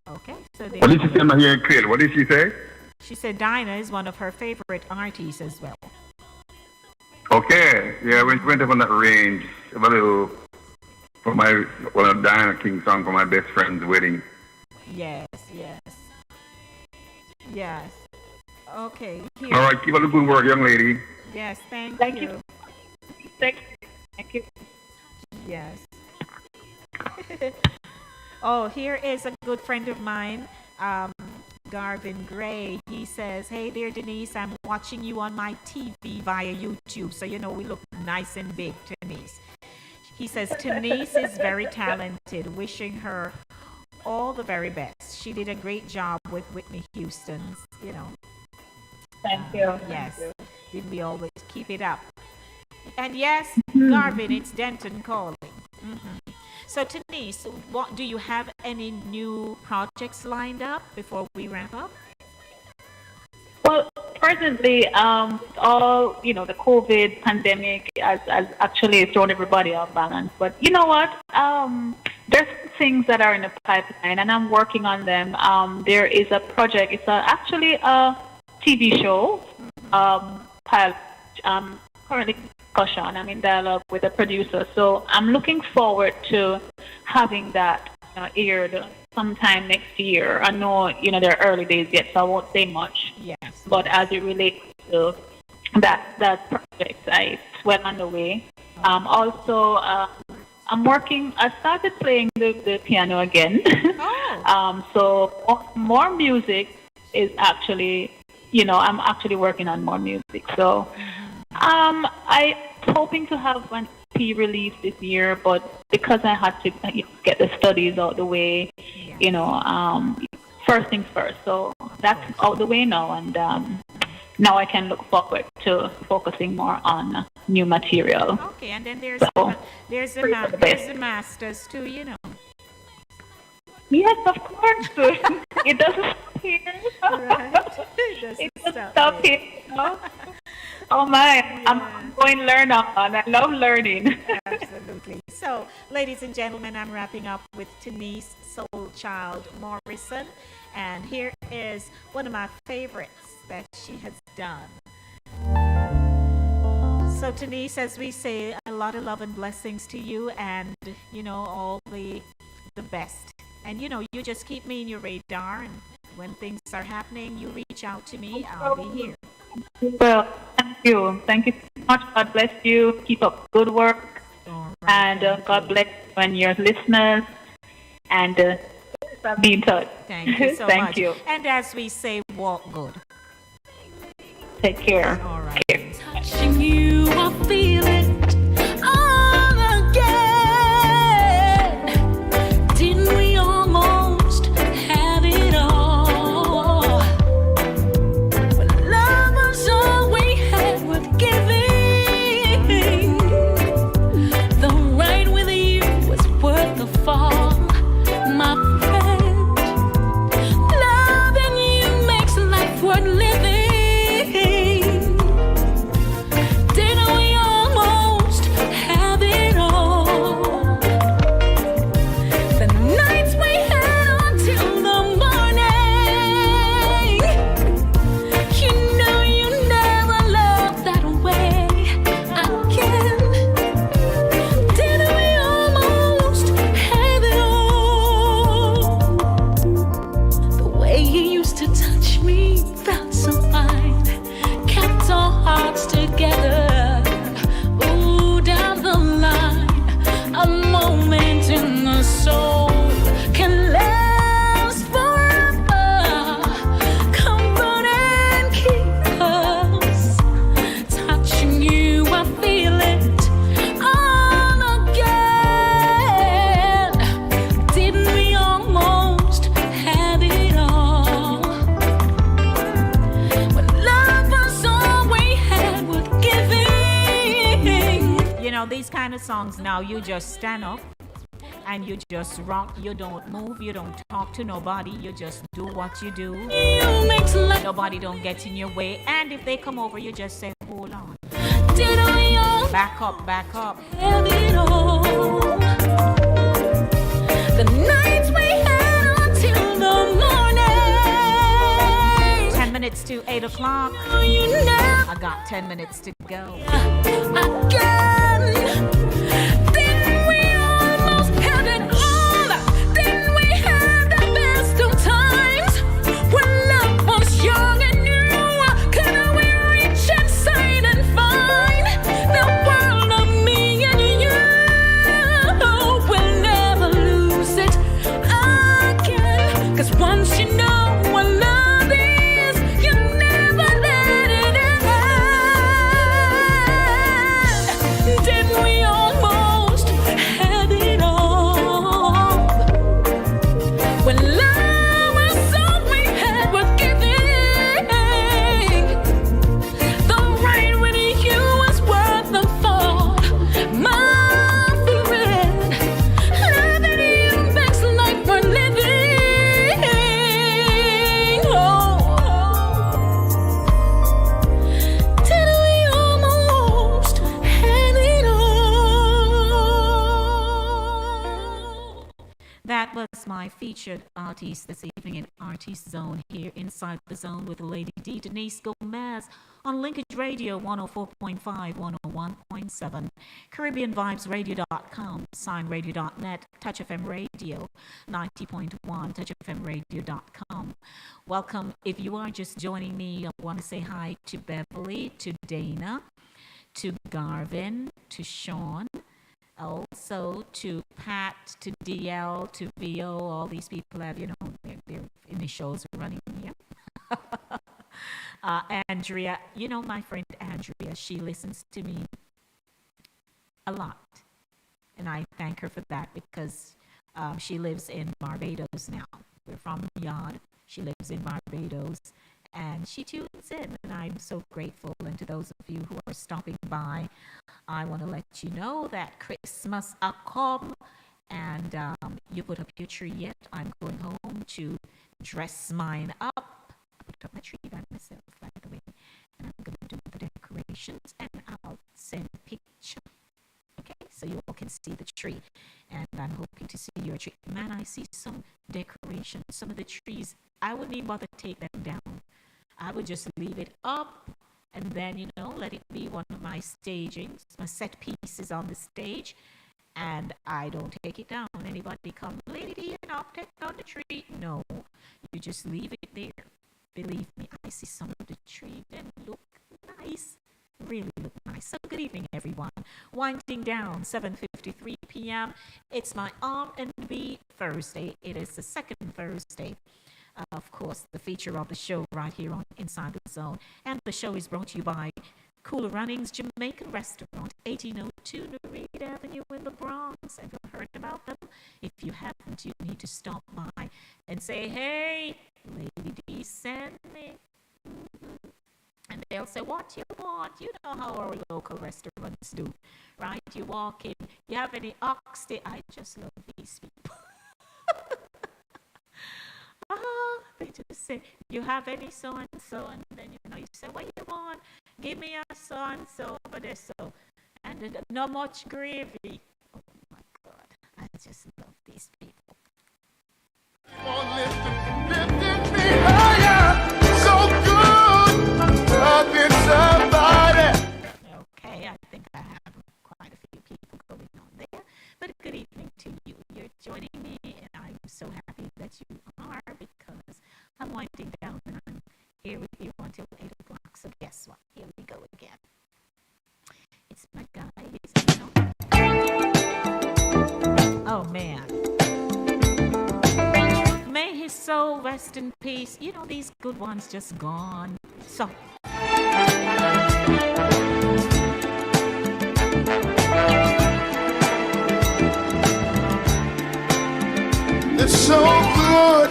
Okay. So what did she say? I'm not hearing clear. What did she say? She said Dinah is one of her favorite artists as well. Okay. Yeah, we went up on that range a little for a Diana King song for my best friend's wedding. Yes. Okay. Here. All right, keep up the good work, young lady. Yes, thank you. Thank you. Yes. Oh, here is a good friend of mine, Garvin Gray. He says, hey there, Denise, I'm watching you on my TV via YouTube. So, we look nice and big, Denise. He says, Denise is very talented, wishing her all the very best. She did a great job with Whitney Houston's, Thank you. Yes. Did we always keep it up? And yes, Garvin, it's Denton calling. So, Denise, do you have any new projects lined up before we wrap up? Well, presently, all the COVID pandemic has actually thrown everybody off balance. But you know what? There's things that are in the pipeline, and I'm working on them. There is a project. It's actually a TV show. Pilot. Currently discussion. I'm in dialogue with the producer, so I'm looking forward to having that aired sometime next year. I know there are early days yet, so I won't say much. Yes. But as it relates to that project, it's well underway. Also, I started playing the piano again. Oh. So more music is actually, I'm actually working on more music. So. I'm hoping to have an EP release this year, but because I had to get the studies out the way, first things first. So that's out the way now, and now I can look forward to focusing more on new material. Okay, and then there's the masters too, Yes, of course. It doesn't stop here. Right. It doesn't stop here. Oh my, I'm going to learn on. I love learning. Absolutely. So, ladies and gentlemen, I'm wrapping up with Denise Soulchild Morrison. And here is one of my favorites that she she has done. So Denise, as we say, a lot of love and blessings to you, and all the best. And you just keep me in your radar, and when things are happening, you reach out to me. I'll be here. Well, thank you. Thank you so much. God bless you. Keep up good work. And God bless you and your listeners. And be in touch. Thank you so Thank much. you. And as we say, walk good. Take care. All right. Touching you, I feel it all again. Didn't we almost have it all? When love was all we had worth giving, the ride with you was worth the fall, my friend. Loving you makes life worth living. These kind of songs now, you just stand up and you just rock. You don't move, you don't talk to nobody, you just do what you do. Nobody don't get in your way, and if they come over, you just say, hold on, back up, back up. The nights we had until the morning. 10 minutes to 8 o'clock. I got 10 minutes to go. Didn't we almost have it all? Didn't we have the best of times? When love was young and new, couldn't we reach inside and find the world of me and you? We'll never lose it again. 'Cause once you know what love is, you never let it end. Didn't we almost have it all? When love was all we had worth giving, the right with you was worth the fall, my friend. Loving you makes life worth living. Oh, did we almost have it all? That was my featured artist this evening in Artist Zone, here inside the zone with Lady D, Denise Gomez, on Linkage Radio 104.5, 101.7, CaribbeanVibesRadio.com, SignRadio.net, Touch FM Radio 90.1, TouchFMRadio.com. Welcome. If you are just joining me, I want to say hi to Beverly, to Dana, to Garvin, to Sean, also to Pat, to DL, to VO. All these people have, their initials running here. Andrea, my friend Andrea, she listens to me a lot. And I thank her for that because she lives in Barbados now. We're from Yard. She lives in Barbados. And she tunes in, and I'm so grateful. And to those of you who are stopping by, I want to let you know that Christmas a come, and you put up your tree yet? I'm going home to dress mine up. I put up my tree by myself, by the way, and I'm going to do the decorations, and I'll send a picture. Okay, so you all can see the tree, and I'm hoping to see your tree. Man, I see some decorations. Some of the trees, I wouldn't even bother to take them down. I would just leave it up and then, let it be one of my stagings, my set pieces on the stage. And I don't take it down. Anybody come, lady, take down the tree. No, you just leave it there. Believe me, I see some of the trees and look nice. Really look nice. So good evening, everyone. Winding down, 7:53 p.m. It's my R&B Thursday. It is the second Thursday. Of course, the feature of the show right here on Inside the Zone. And the show is brought to you by Cooler Runnings Jamaican Restaurant, 1802 Narita Avenue in the Bronx. Have you heard about them? If you haven't, you need to stop by and say, hey, Lady D sent me. And they'll say, what you want? You know how our local restaurants do, right? You walk in, you have any oxtail? I just love these people. They just say, you have any so-and-so? And then, you say, what you want? Give me a so-and-so over there, so. And then, not much gravy. Oh, my God. I just love these people. Lifting me higher, so good, loving somebody. Okay, I think I have quite a few people going on there. But good evening to you. You're joining me, and I'm so happy that you are, because I'm winding down and I'm here with you until 8 o'clock. So guess what? Here we go again. It's my guy. Oh, man. May his soul rest in peace. These good ones just gone. So. It's so good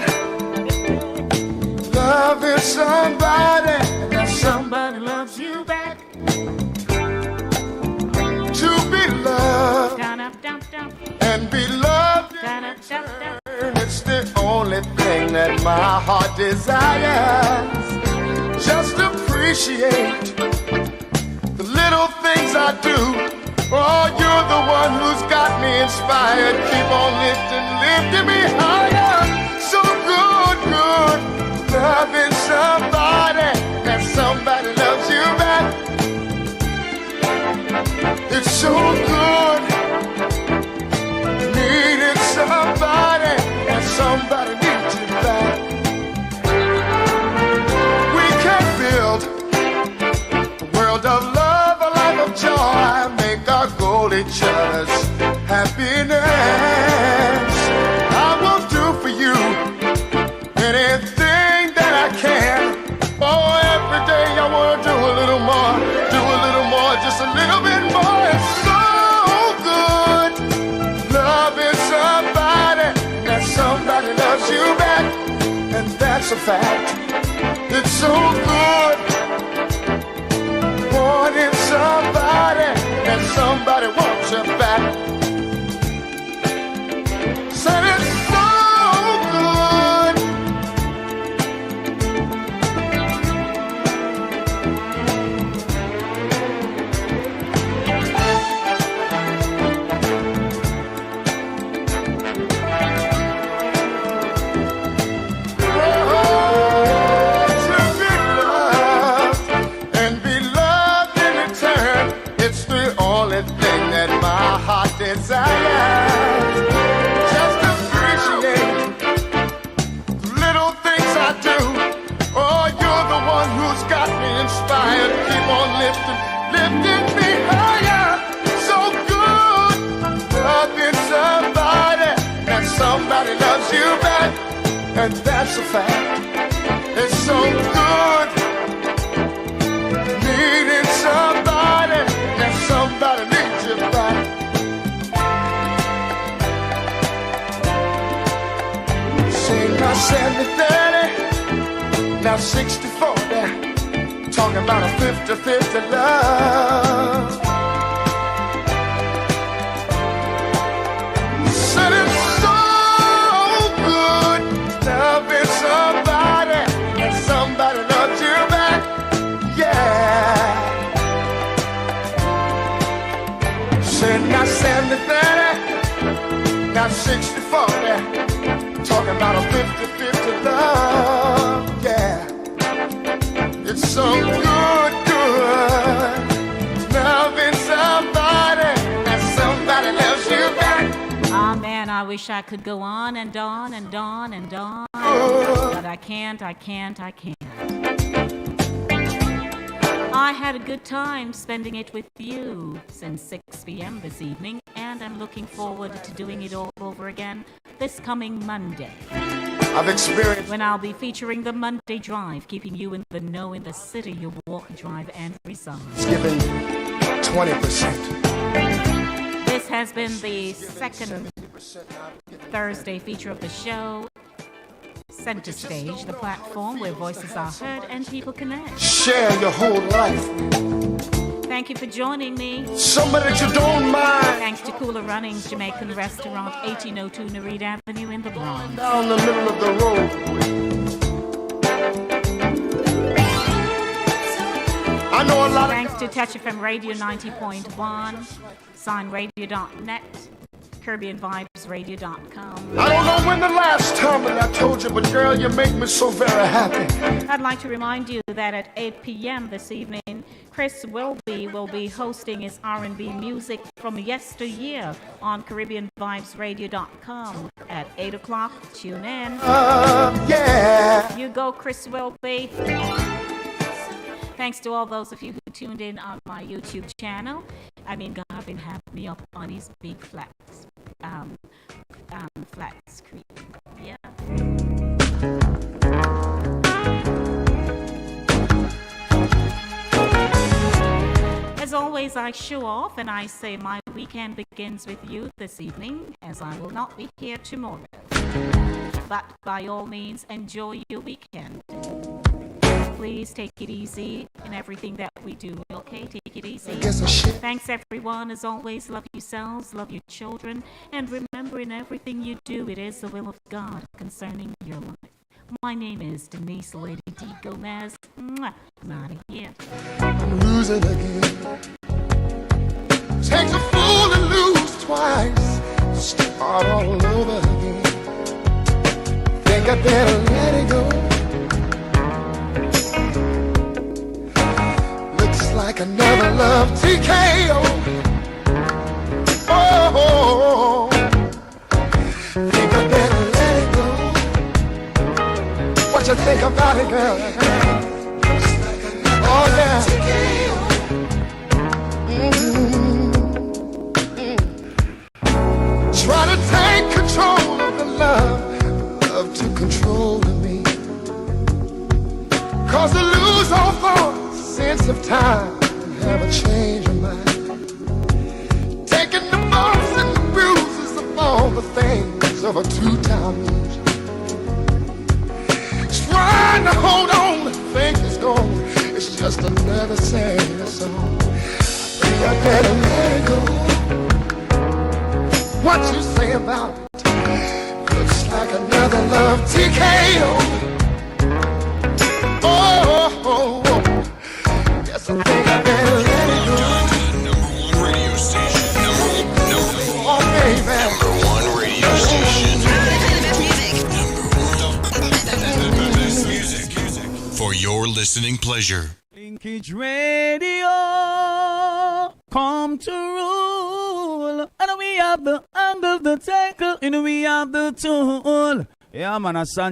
loving somebody, and somebody loves you back. To be loved and be loved in return, it's the only thing that my heart desires. Just appreciate the little things I do. Oh, you're the one who's got me inspired. Keep on lifting me higher. So good, loving somebody, and somebody loves you back. It's so good, needing somebody, and somebody needs you back. We can build a world of love, a life of joy, make our goal each other's happiness. I will do for you anything that I can. Oh, every day I want to do a little more, just a little bit more. It's so good loving somebody, and somebody loves you back, and that's a fact. It's so good wanting somebody, and somebody wants you back. Said it's so good. Oh, to be loved and be loved in return, it's the only thing that my heart desires. Just appreciate the little things I do. Oh, you're the one who's got me inspired. Keep on lifting me higher. So good, loving somebody, and somebody loves you back, and that's a fact. It's so good, needing somebody, and somebody needs you back. Say now 70-30, now 60-40, talking about a 50-50 love. Said it's so good loving somebody, and somebody loves you back. Yeah. Said now 70-30, now 60-40, talking about a 50-50 love. Yeah. wish I could go on and on and on and on, but I can't. I had a good time spending it with you since 6 p.m. this evening, and I'm looking forward to doing it all over again this coming Monday. I've experienced when I'll be featuring the Monday Drive, keeping you in the know in the city you walk, drive, and reside. It's given 20%. This has been the second Thursday feature of the show. Center Stage, the platform where voices are heard and people connect. Share your whole life. Thank you for joining me. Somebody that you don't mind. Thanks to Cooler Runnings Jamaican Restaurant, 1802 Nereid Avenue in the Bronx. Down the middle of the road. I know a lot Thanks to Touch FM Radio 90.1, signradio.net, CaribbeanVibesRadio.com. I don't know when the last time that I told you, but girl, you make me so very happy. I'd like to remind you that at 8 p.m. this evening, Chris Wilby will be hosting his R&B music from yesteryear on CaribbeanVibesRadio.com at 8 o'clock. Tune in. Yeah. You go, Chris Wilby. Thanks to all those of you who tuned in on my YouTube channel. I mean, God been having me up on his big flat screen. Yeah. As always, I show off and I say my weekend begins with you this evening, as I will not be here tomorrow. But by all means, enjoy your weekend. Please take it easy in everything that we do, okay? Take it easy. Thanks, everyone. As always, love yourselves, love your children, and remember in everything you do, it is the will of God concerning your life. My name is Denise Lady D. Gomez. Mwah. I'm out of here. I'm losing again. Takes a fool to lose twice. Start all over again. Think I better let it go. Like another love TKO. Oh, think I better let it go. What you think about it, girl? Oh yeah. Try to take control of the love to control me. Cause to lose all thought sense of time and have a change of mind. Taking the bumps and the bruises of all the things of a two-time loser. Trying to hold on and think it's gone. It's just another sad song. I think I better let it go. What you say about it? Looks like another love TKO. Oh. Yes, I think I better let it go. Number one radio station. Number one radio station. The best music for your listening pleasure. Linkage Radio, come to rule. And we have the angle, the tackle, and we have the tool. Yeah, man, a San